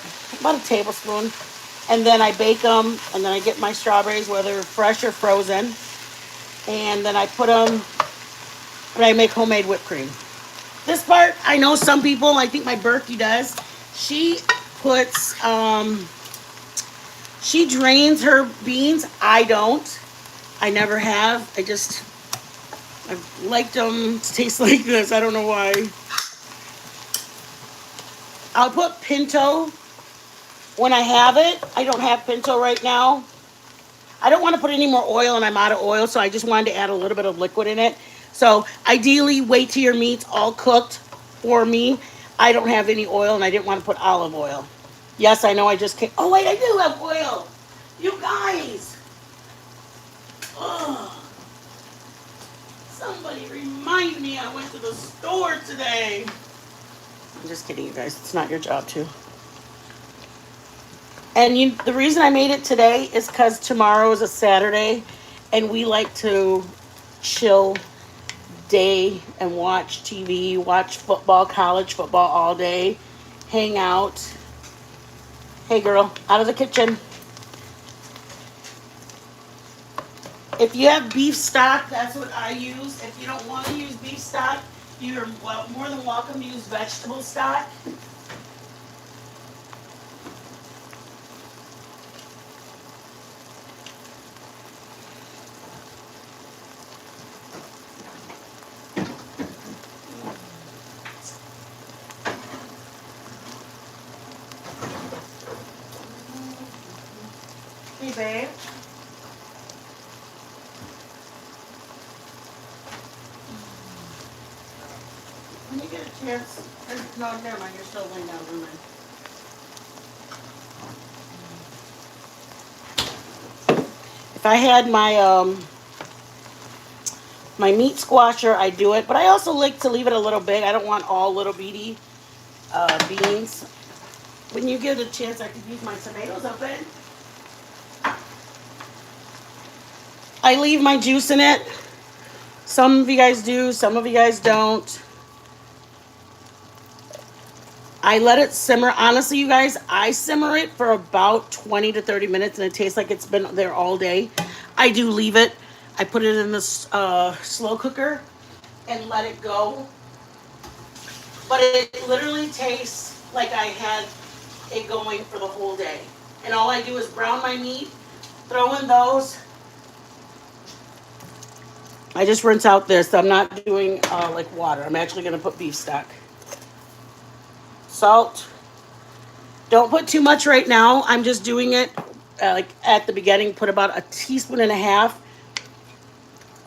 tablespoon, and then I bake them, and then I get my strawberries, whether fresh or frozen, and then I put them, and I make homemade whipped cream. This part, I know some people, I think my Berkey does. She puts, she drains her beans. I don't. I never have. I've liked them to taste like this. I don't know why. I'll put pinto when I have it. I don't have pinto right now. I don't want to put any more oil, and I'm out of oil, so I just wanted to add a little bit of liquid in it. So ideally, wait till your meat's all cooked for me. I don't have any oil, and I didn't want to put olive oil. Yes, I know I just can't. Oh, wait, I do have oil. You guys. Ugh. Somebody remind me I went to the store today. I'm just kidding, you guys. It's not your job to. And the reason I made it today is because tomorrow is a Saturday, and we like to chill day and watch TV, watch football, college football all day, hang out. Hey, girl, out of the kitchen. If you have beef stock, that's what I use. If you don't want to use beef stock, you're more than welcome to use vegetable stock. Hey, babe. When you get a chance, no, never mind, you're still laying down, never mind. If I had my My meat squasher, I do it, but I also like to leave it a little big. I don't want all little beady beans. When you get a chance, I could use my tomatoes up in. I leave my juice in it. Some of you guys do, some of you guys don't. I let it simmer. Honestly, you guys, I simmer it for about 20 to 30 minutes and it tastes like it's been there all day. I do leave it. I put it in the slow cooker and let it go. But it literally tastes like I had it going for the whole day. And all I do is brown my meat, throw in those. I just rinse out this. I'm not doing like water. I'm actually going to put beef stock. Salt. Don't put too much right now. I'm just doing it like at the beginning. Put about a teaspoon and a half.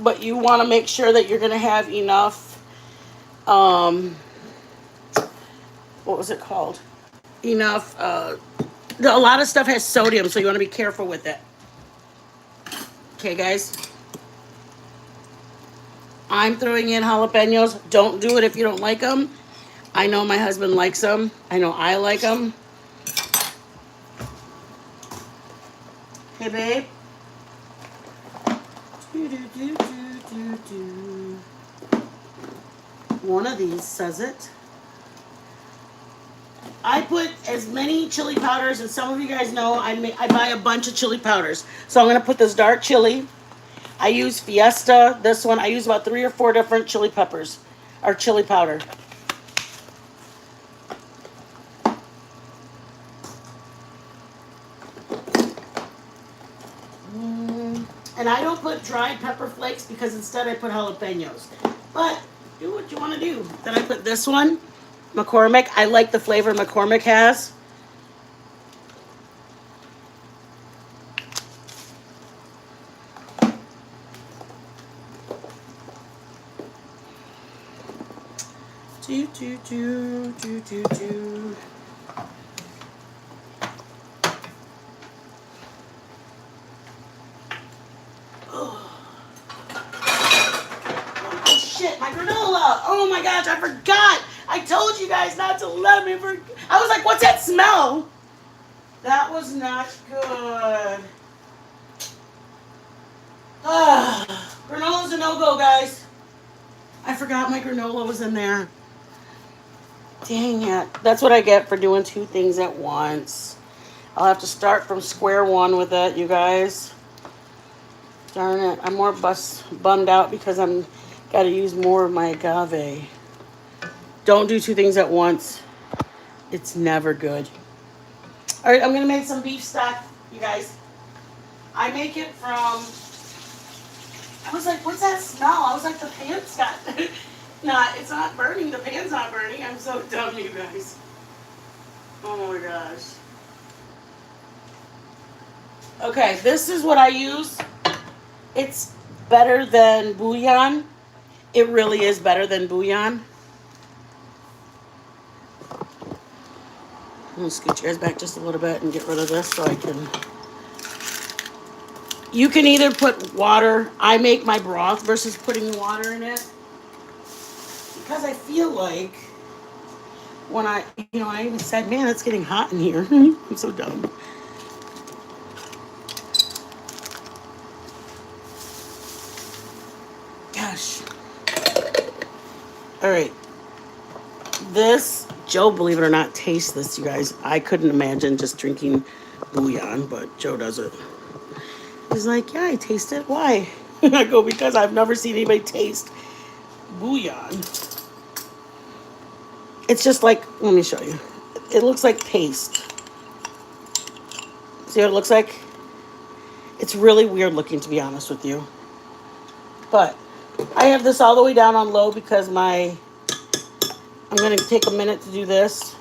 But you want to make sure that you're going to have enough, what was it called? Enough, a lot of stuff has sodium, so you want to be careful with it. Okay, guys. I'm throwing in jalapenos. Don't do it if you don't like them. I know my husband likes them. I know I like them. Hey, babe. One of these says it. I put as many chili powders, and some of you guys know I buy a bunch of chili powders. So I'm going to put this dark chili. I use Fiesta. This one, I use about 3 or 4 different chili peppers, or chili powder. And I don't put dried pepper flakes because instead I put jalapenos. But do what you want to do. Then I put this one, McCormick. I like the flavor McCormick has. Do. Shit, my granola. Oh my gosh, I forgot. I told you guys not to let me forget. I was like, what's that smell? That was not good. Granola's a no-go, guys. I forgot my granola was in there. Dang it. That's what I get for doing 2 things at once. I'll have to start from square one with it, you guys. Darn it. I'm more bummed out because I'm got to use more of my agave. Don't do 2 things at once. It's never good. All right, I'm going to make some beef stock, you guys. I make it from... I was like, what's that smell? I was like, the pan's got... Nah, it's not burning. The pan's not burning. I'm so dumb, you guys. Oh my gosh. Okay, this is what I use. It's better than bouillon. It really is better than bouillon. I'm going to scoot you guys back just a little bit and get rid of this so I can... You can either put water. I make my broth versus putting water in it. Because I feel like when I even said, man, it's getting hot in here. I'm so dumb. Gosh. All right. This, Joe, believe it or not, tastes this, you guys. I couldn't imagine just drinking bouillon, but Joe does it. He's like, yeah, I taste it. Why? I go, because I've never seen anybody taste bouillon. It's just like, let me show you. It looks like paste. See what it looks like? It's really weird looking, to be honest with you. But I have this all the way down on low because I'm going to take a minute to do this.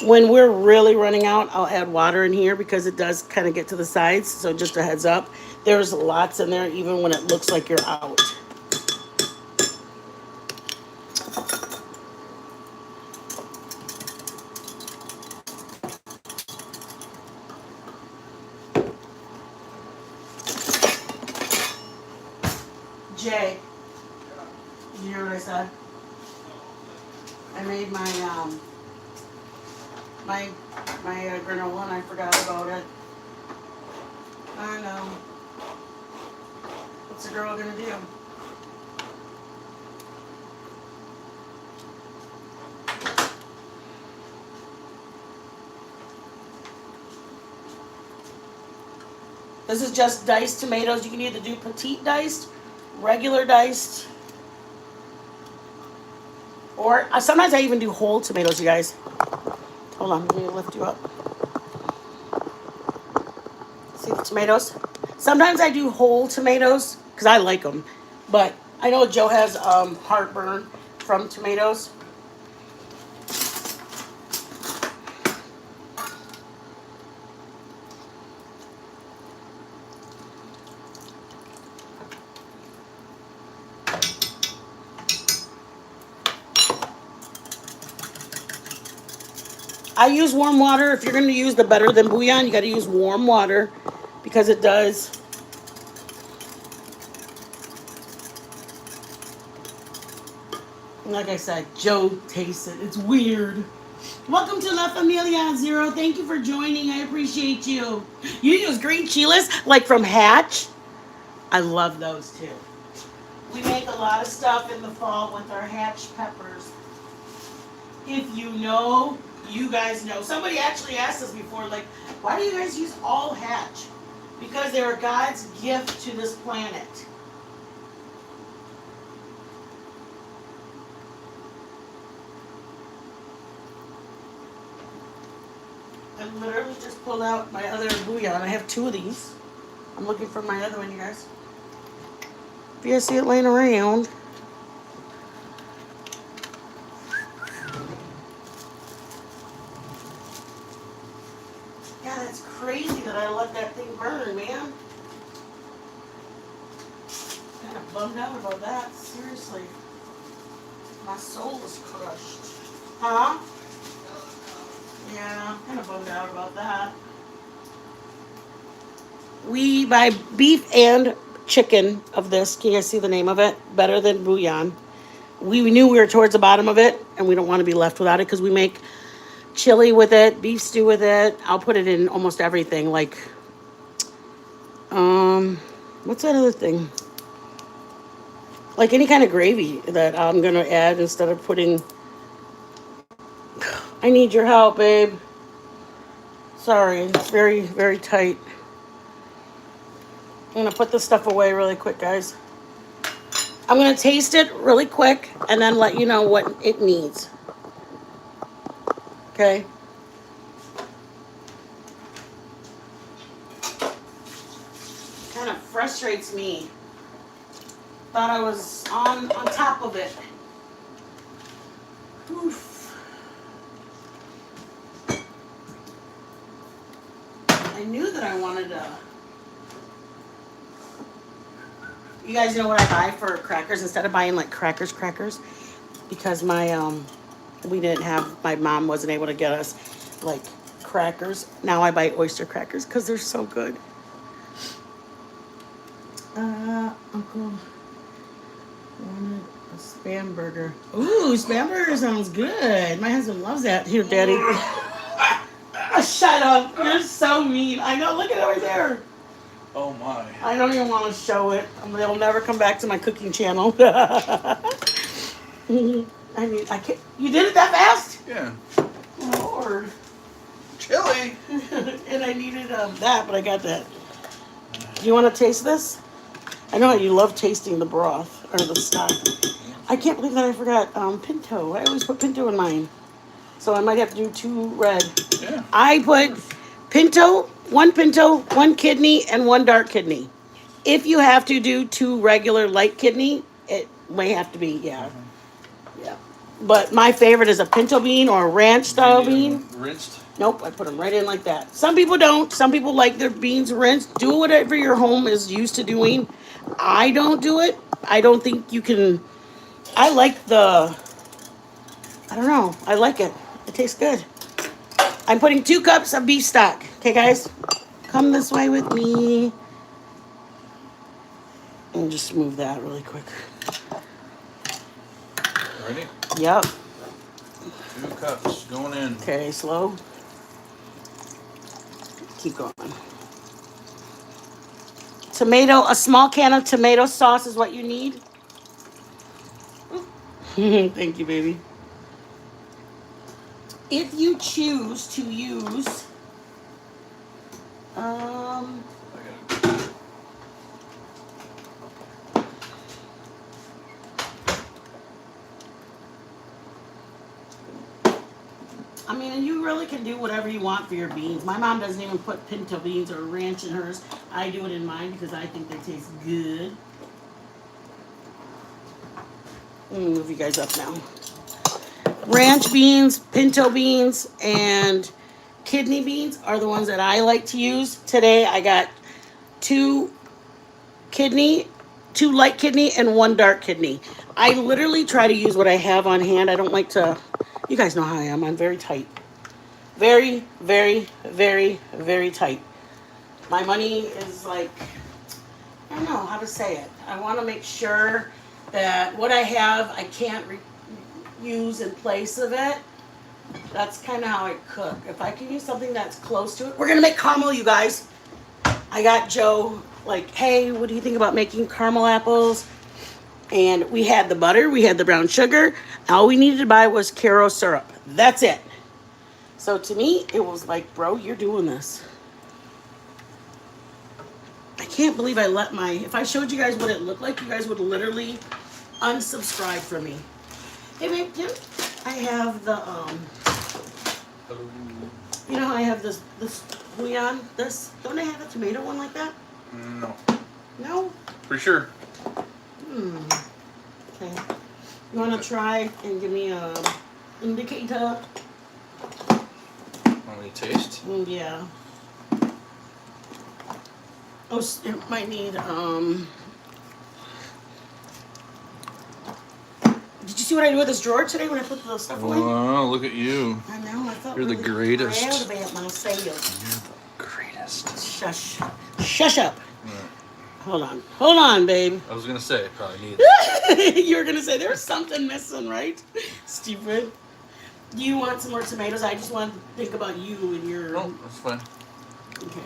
When we're really running out, I'll add water in here because it does kind of get to the sides. So just a heads up, there's lots in there even when it looks like you're out. Jay, did you hear what I said? I made my granola and I forgot about it. I know. What's a girl gonna do? This is just diced tomatoes. You can either do petite diced, regular diced, or sometimes I even do whole tomatoes, you guys. Hold on, let me lift you up. See the tomatoes? Sometimes I do whole tomatoes because I like them. But I know Joe has heartburn from tomatoes. I use warm water. If you're going to use the Better Than Bouillon, you got to use warm water because it does. Like I said, Joe tastes it. It's weird. Welcome to La Familia Zero. Thank you for joining. I appreciate you. You use green chiles like from Hatch. I love those too. We make a lot of stuff in the fall with our Hatch peppers. If you know, you guys know. Somebody actually asked us before, like, why do you guys use all Hatch? Because they are God's gift to this planet. I literally just pulled out my other bouillon. I have 2 of these. I'm looking for my other one, you guys. If you guys see it laying around. Yeah, that's crazy that I let that thing burn, man. Kind of bummed out about that, seriously. My soul was crushed. Huh? Yeah, kind of bummed out about that. We buy beef and chicken of this. Can you guys see the name of it? Better Than Bouillon. We knew we were towards the bottom of it, and we don't want to be left without it because we make chili with it, beef stew with it. I'll put it in almost everything. Like, what's that other thing? Like any kind of gravy that I'm gonna add instead of putting. I need your help, babe. Sorry, it's very, very tight. I'm gonna put this stuff away really quick, guys. I'm gonna taste it really quick and then let you know what it needs. Okay? Kind of frustrates me. Thought I was on top of it. Oof. I knew that I wanted to. You guys know what I buy for crackers instead of buying like crackers because my we didn't have, my mom wasn't able to get us like crackers. Now I buy oyster crackers because they're so good. Uncle wanted a Spam burger. Ooh, Spam burger sounds good. My husband loves that. Here, Daddy. Shut up. You're so mean. I know. Look at it right there. Oh, my. I don't even want to show it. They'll never come back to my cooking channel. I mean, I can't. You did it that fast? Yeah. Lord. Chili. And I needed that, but I got that. Do you want to taste this? I know you love tasting the broth or the stock. I can't believe that I forgot pinto. I always put pinto in mine. So I might have to do 2 red. Yeah. I put pinto, 1 kidney, and 1 dark kidney. If you have to do 2 regular light kidney, it may have to be, yeah. Yeah. But my favorite is a pinto bean or a ranch style bean. Rinsed? Nope, I put them right in like that. Some people don't. Some people like their beans rinsed. Do whatever your home is used to doing. I don't do it. I don't think you can. I like the. I don't know. I like it. It tastes good. I'm putting 2 cups of beef stock. Okay, guys? Come this way with me. me just move that really quick. Ready? Yep. 2 cups going in. Okay, slow. Keep going. Tomato, a small can of tomato sauce is what you need. Thank you, baby. If you choose to use, I got it. I mean, you really can do whatever you want for your beans. My mom doesn't even put pinto beans or ranch in hers. I do it in mine because I think they taste good. Let me move you guys up now. Ranch beans, pinto beans, and kidney beans are the ones that I like to use. Today I got 2 light kidney and 1 dark kidney. I literally try to use what I have on hand. I don't like to, you guys know how I am. I'm very tight. Very, very, very, very tight. My money is like, I don't know how to say it. I want to make sure that what I have, I can't use in place of it. That's kind of how I cook. If I can use something that's close to it. We're going to make caramel, you guys. I got Joe like, hey, what do you think about making caramel apples? And we had the butter, we had the brown sugar. All we needed to buy was Karo syrup. That's it. So to me, it was like, bro, you're doing this. I can't believe I let my, if I showed you guys what it looked like, you guys would literally unsubscribe from me. Hey, babe, I have the, you know how I have this bouillon, don't I have a tomato one like that? No. No? Pretty sure. Okay. You want to try and give me a indicator? Want me to taste? Yeah. Oh, it might need, Did you see what I did with this drawer today when I put the stuff away? Wow, look at you. I know, I felt You're the really greatest. proud about myself. You're the greatest. Shush. Shush up. Hold on, babe. I was gonna say, probably need. You were gonna say there's something missing, right? Stupid. Do you want some more tomatoes? I just want to think about you and your. No, that's fine. Okay.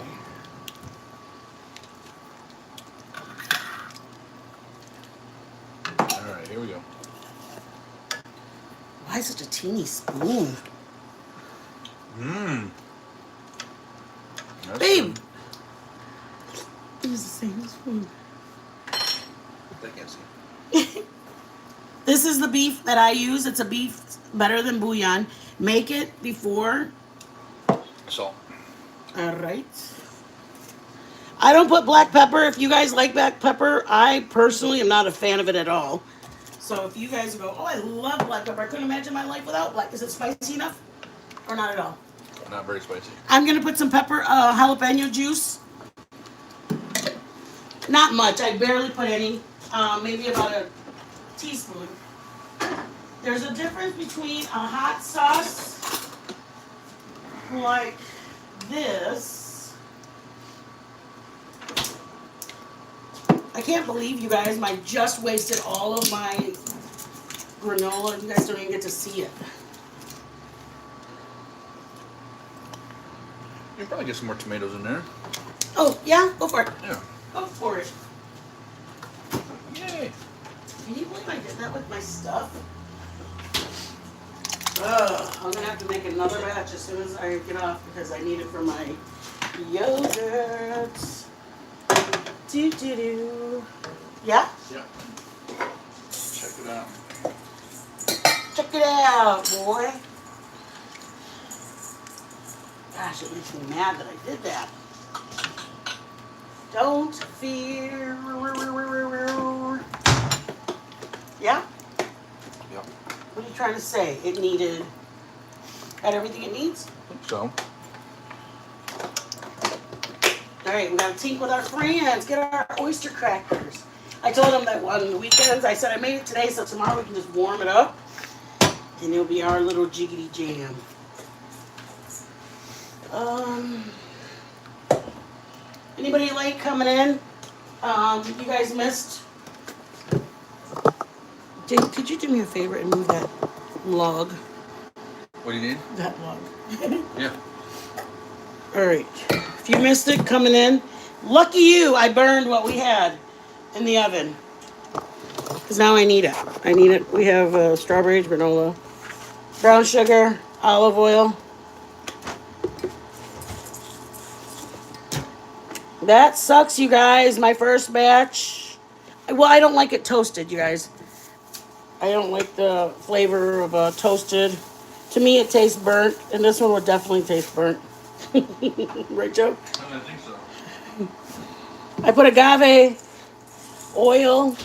All right, here we go. Why such a teeny spoon? Mmm. Babe! Use the same spoon. I can't see. This is the beef that I use. It's a beef better than bouillon. Make it before. Salt. All right. I don't put black pepper. If you guys like black pepper, I personally am not a fan of it at all. So if you guys go, oh, I love black pepper. I couldn't imagine my life without black. Is it spicy enough? Or not at all? Not very spicy. I'm going to put some pepper, jalapeno juice. Not much. I barely put any. Maybe about a teaspoon. There's a difference between a hot sauce like this. I can't believe you guys, I just wasted all of my granola. You guys don't even get to see it. You can probably get some more tomatoes in there. Oh, yeah? Go for it. Yeah. Go for it. Yay. Can you believe I did that with my stuff? I'm gonna have to make another batch as soon as I get off because I need it for my yogurt. Do. Yeah? Yeah. Check it out. Check it out, boy. Gosh, it makes me mad that I did that. Don't fear. Yeah? Yep. What are you trying to say? It needed. Had everything it needs? I think so. All right, we got to tink with our friends. Get our oyster crackers. I told them that on the weekends, I said I made it today, so tomorrow we can just warm it up. And it'll be our little jiggity jam. Anybody late coming in? You guys missed Jay, could you do me a favor and move that log? What do you need? That log. Yeah. All right. If you missed it coming in, lucky you, I burned what we had in the oven. Because now I need it. I need it. We have strawberries, granola, brown sugar, olive oil. That sucks, you guys. My first batch. Well, I don't like it toasted, you guys. I don't like the flavor of toasted. To me, it tastes burnt, and this one would definitely taste burnt. Right, Joe? I think so. I put agave oil.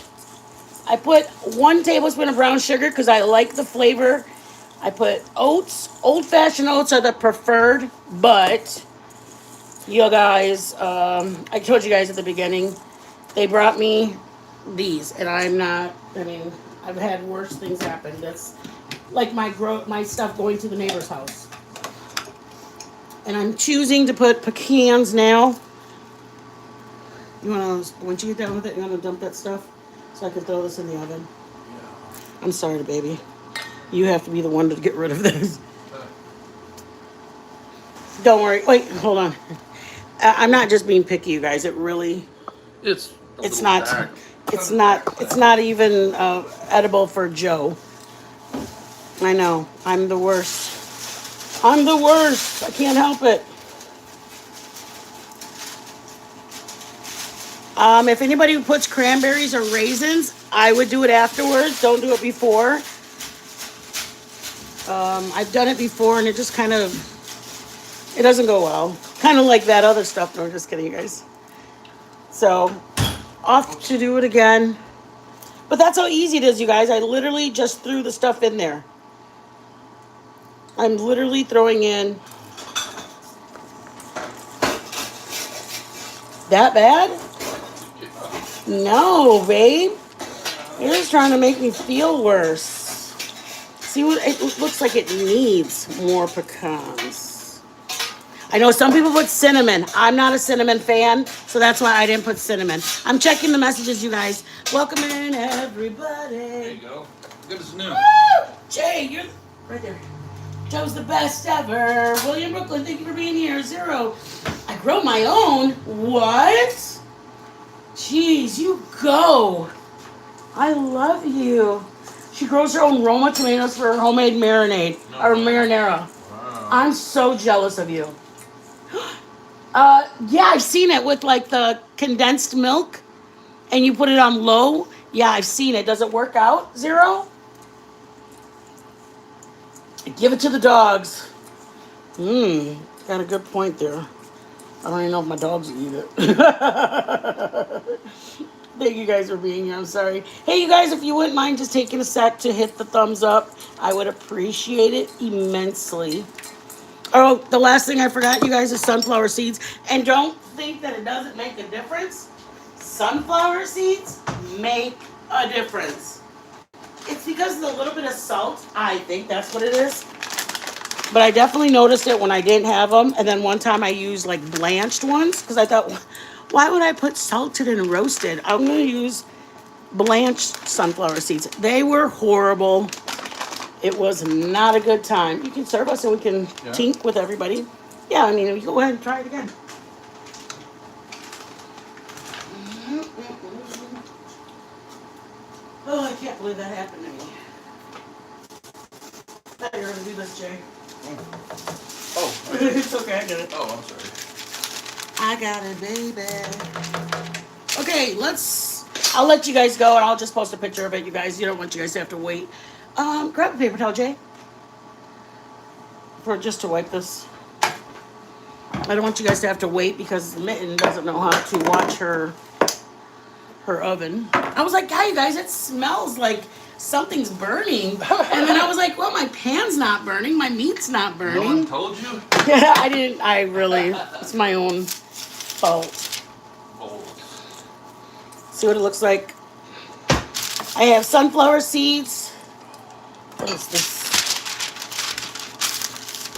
I put 1 tablespoon of brown sugar because I like the flavor. I put oats. Old-fashioned oats are the preferred, but you guys, I told you guys at the beginning, they brought me these, and I'm not, I mean, I've had worse things happen. That's like my stuff going to the neighbor's house. And I'm choosing to put pecans now. You wanna, once you get done with it, you wanna dump that stuff so I can throw this in the oven? Yeah. I'm sorry, baby. You have to be the one to get rid of this. Don't worry. Wait, hold on. I'm not just being picky, you guys. It really, It's not. dark. It's not even edible for Joe. I know. I'm the worst. I'm the worst. I can't help it. If anybody puts cranberries or raisins, I would do it afterwards. Don't do it before. I've done it before, and it just kind of, it doesn't go well. Kind of like that other stuff. No, I'm just kidding, you guys. So, off to do it again. But that's how easy it is, you guys. I literally just threw the stuff in there. I'm literally throwing in. That bad? No, babe. You're just trying to make me feel worse. See what it looks like it needs more pecans. I know some people put cinnamon. I'm not a cinnamon fan, so that's why I didn't put cinnamon. I'm checking the messages, you guys. Welcome in, everybody. There you go. Good as new. Woo! Jay, you're right there. Joe's the best ever. William Brooklyn, thank you for being here. 0. I grow my own. What? Jeez, you go. I love you. She grows her own Roma tomatoes for her homemade marinade or marinara. Wow. I'm so jealous of you. Yeah, I've seen it with like the condensed milk, and you put it on low. Yeah, I've seen it. Does it work out, 0? Give it to the dogs. Got a good point there. I don't even know if my dogs eat it. Thank you guys for being here. I'm sorry. Hey, you guys, if you wouldn't mind just taking a sec to hit the thumbs up, I would appreciate it immensely. Oh, the last thing I forgot, you guys, is sunflower seeds. And don't think that it doesn't make a difference. Sunflower seeds make a difference. It's because of the little bit of salt. I think that's what it is. But I definitely noticed it when I didn't have them. And then one time I used like blanched ones because I thought, why would I put salted and roasted? I'm going to use blanched sunflower seeds. They were horrible. It was not a good time. You can serve us and we can tink with everybody. Yeah, I mean, you go ahead and try it again. Oh, I can't believe that happened to me. I thought you were going to do this, Jay. Oh. It's okay, I did it. Oh, I'm sorry. I got it, baby. Okay, I'll let you guys go and I'll just post a picture of it, you guys. You don't want you guys to have to wait. Grab a paper towel, Jay. Just to wipe this. I don't want you guys to have to wait because Mitten doesn't know how to watch her oven. I was like, "Hi, you guys, it smells like something's burning." And then I was like, well, my pan's not burning. My meat's not burning. No one told you? Yeah, I didn't. It's my own fault. Oh. See what it looks like? I have sunflower seeds. What is this?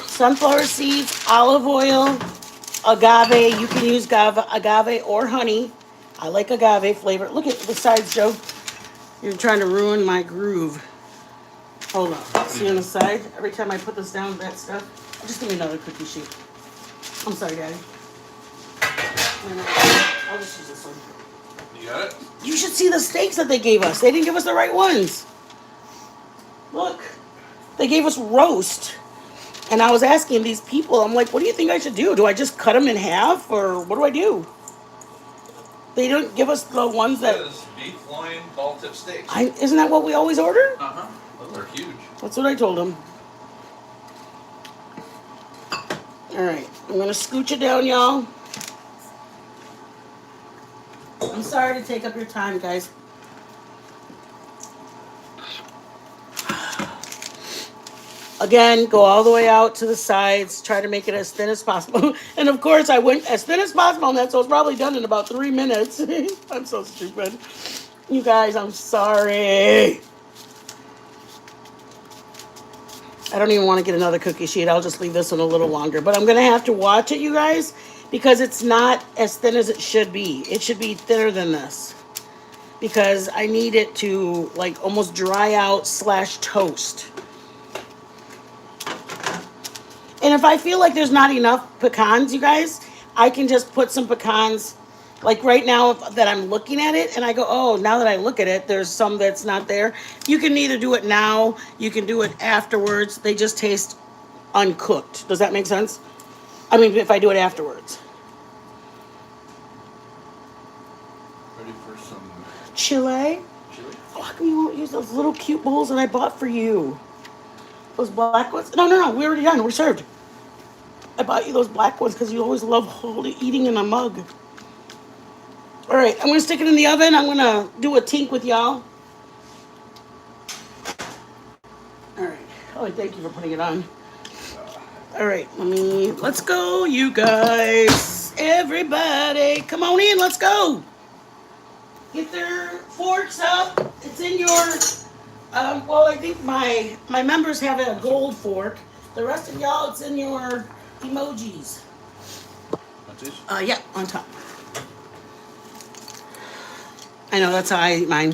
Sunflower seeds, olive oil, agave. You can use agave or honey. I like agave flavor. Look at the sides, Joe. You're trying to ruin my groove. Hold on. See on the side? Every time I put this down, that stuff. Just give me another cookie sheet. I'm sorry, Daddy. I'll just use this one. You got it? You should see the steaks that they gave us. They didn't give us the right ones. Look. They gave us roast. And I was asking these people, I'm like, what do you think I should do? Do I just cut them in half or what do I do? They don't give us the ones that... That is beef loin ball tip steaks. Isn't that what we always order? Uh-huh. Those are huge. That's what I told them. All right. I'm going to scooch it down, y'all. I'm sorry to take up your time, guys. Again, go all the way out to the sides. Try to make it as thin as possible. And of course, I went as thin as possible on that, so it's probably done in about 3 minutes. I'm so stupid. You guys, I'm sorry. I don't even want to get another cookie sheet. I'll just leave this one a little longer. But I'm going to have to watch it, you guys, because it's not as thin as it should be. It should be thinner than this. Because I need it to, like, almost dry out / toast. And if I feel like there's not enough pecans, you guys, I can just put some pecans, like right now that I'm looking at it, and I go, oh, now that I look at it, there's some that's not there. You can either do it now, you can do it afterwards. They just taste uncooked. Does that make sense? I mean, if I do it afterwards. Ready for some Chile? chili? Oh, how come you won't use those little cute bowls that I bought for you? Those black ones? No, we're already done. We're served. I bought you those black ones because you always love eating in a mug. All right, I'm going to stick it in the oven. I'm going to do a tink with y'all. All right. Oh, thank you for putting it on. All right, let's go, you guys. Everybody, come on in. Let's go. Get their forks up. It's in your... well, I think my members have a gold fork. The rest of y'all, it's in your emojis. What's this? Yeah, on top. I know, that's how I eat mine.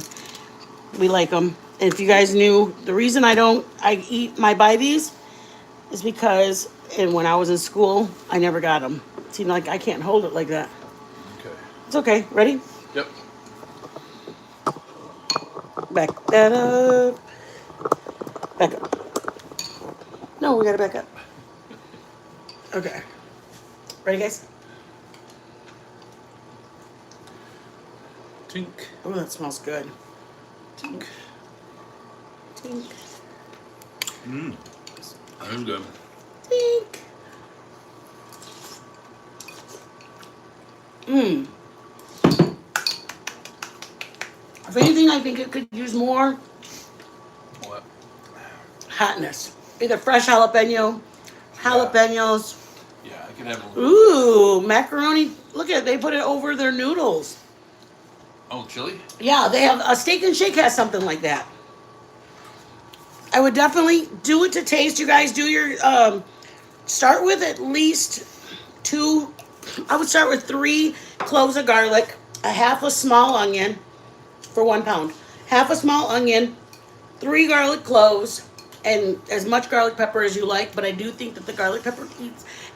We like them. And if you guys knew, the reason I buy these is because when I was in school, I never got them. It seemed like I can't hold it like that. Okay. It's okay. Ready? Yep. Back that up. Back up. No, we gotta back up. Okay. Ready, guys? Tink. Oh, that smells good. Tink. Tink. Mmm. That is good. Tink. Mmm. If anything, I think it could use more What? hotness. Either fresh jalapenos. Yeah, I could have a little. Ooh, macaroni. Look at it. They put it over their noodles. Oh, chili? Yeah, they have a Steak and Shake has something like that. I would definitely do it to taste. You guys do your start with at least 2. I would start with 3 cloves of garlic, a half a small onion for 1 pound, half a small onion, 3 garlic cloves, and as much garlic pepper as you like. But I do think that the garlic pepper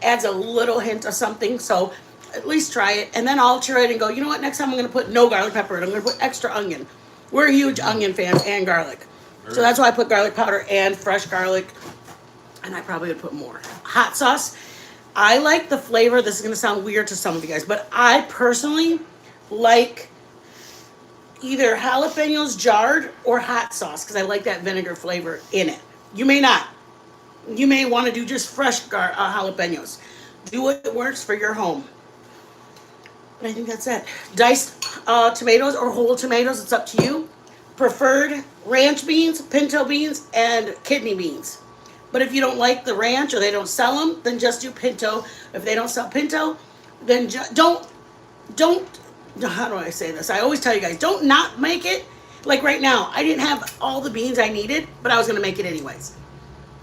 adds a little hint of something. So at least try it, and then alter it and go, you know what, next time I'm going to put no garlic pepper, and I'm going to put extra onion. We're huge onion fans and garlic. So that's why I put garlic powder and fresh garlic, and I probably would put more. Hot sauce. I like the flavor. This is going to sound weird to some of you guys, but I personally like either jalapenos jarred or hot sauce because I like that vinegar flavor in it. You may not. You may want to do just fresh jalapenos. Do what works for your home. But I think that's it. Diced tomatoes or whole tomatoes, it's up to you. Preferred ranch beans, pinto beans, and kidney beans. But if you don't like the ranch or they don't sell them, then just do pinto. If they don't sell pinto, then don't, how do I say this? I always tell you guys, don't not make it. Like right now, I didn't have all the beans I needed, but I was going to make it anyways.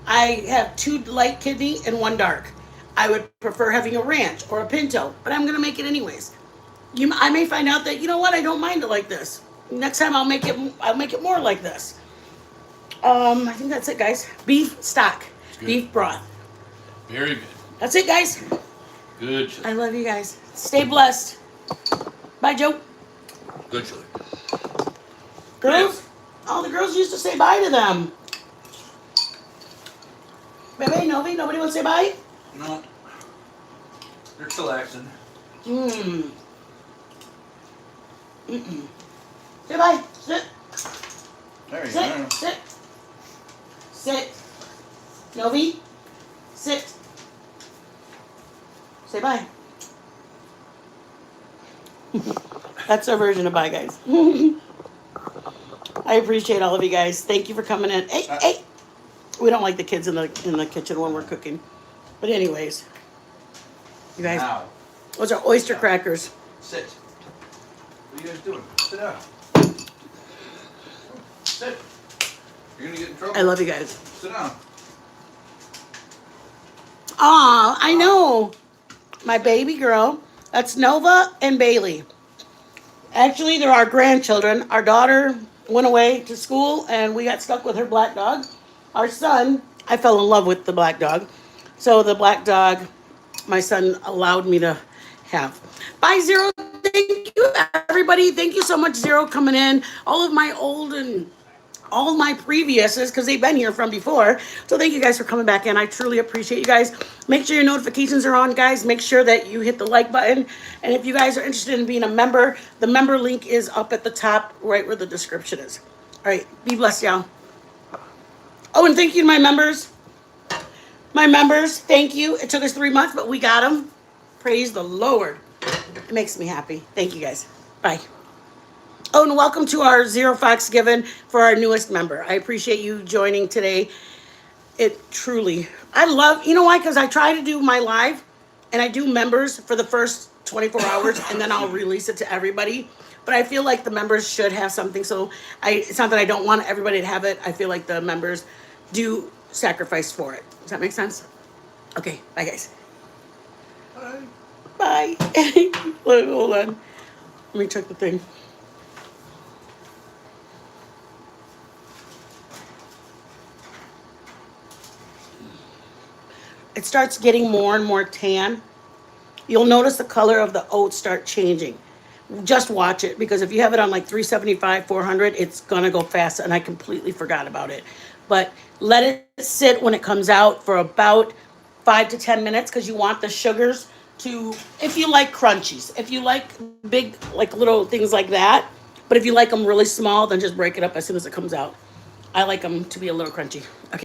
I have 2 light kidney and 1 dark. I would prefer having a ranch or a pinto, but I'm going to make it anyways. I may find out that, you know what, I don't mind it like this. next time I'll make it more like this. I think that's it, guys. Beef stock, Good. beef broth. Very good. That's it, guys. Good chili. I love you guys. Stay blessed. Bye, Joe. Good chili. Girls, all the girls used to say bye to them. Baby, nobody wants to say bye? No. They're chillaxing. Mm. Mm-mm. Say bye. Sit. There you Sit. go. Sit. Sit. Novi, sit. Say bye. That's our version of bye, guys. I appreciate all of you guys. Thank you for coming in. Hey, hey. We don't like the kids in the kitchen when we're cooking. But anyways, you guys, Now, those are oyster crackers. sit. What are you guys doing? Sit down. Sit. You're gonna get in trouble. I love you guys. Sit down. Aw, I know. My baby girl. That's Nova and Bailey. Actually, they're our grandchildren. Our daughter went away to school and we got stuck with her black dog. Our son, I fell in love with the black dog. So the black dog, my son allowed me to have. Bye, Zero. Thank you, everybody. Thank you so much, Zero, coming in. All of my old and all my previous's, because they've been here from before. So thank you guys for coming back in. I truly appreciate you guys. Make sure your notifications are on, guys. Make sure that you hit the like button. And if you guys are interested in being a member, the member link is up at the top, right where the description is. All right. Be blessed, y'all. Oh, and thank you to my members. My members, thank you. It took us 3 months, but we got them. Praise the Lord. It makes me happy. Thank you, guys. Bye. Oh, and welcome to our Zero Fox Given for our newest member. I appreciate you joining today. It truly, I love, you know why? Because I try to do my live and I do members for the first 24 hours and then I'll release it to everybody. But I feel like the members should have something. So it's not that I don't want everybody to have it. I feel like the members do sacrifice for it. Does that make sense? Okay, bye guys. Bye. Bye. Hold on. Let me check the thing. It starts getting more and more tan. You'll notice the color of the oats start changing. Just watch it, because if you have it on like 375, 400, it's gonna go fast, and I completely forgot about it. But let it sit when it comes out for about 5 to 10 minutes, because you want the sugars to, if you like crunchies, if you like big, like little things like that, but if you like them really small, then just break it up as soon as it comes out. I like them to be a little crunchy. Okay.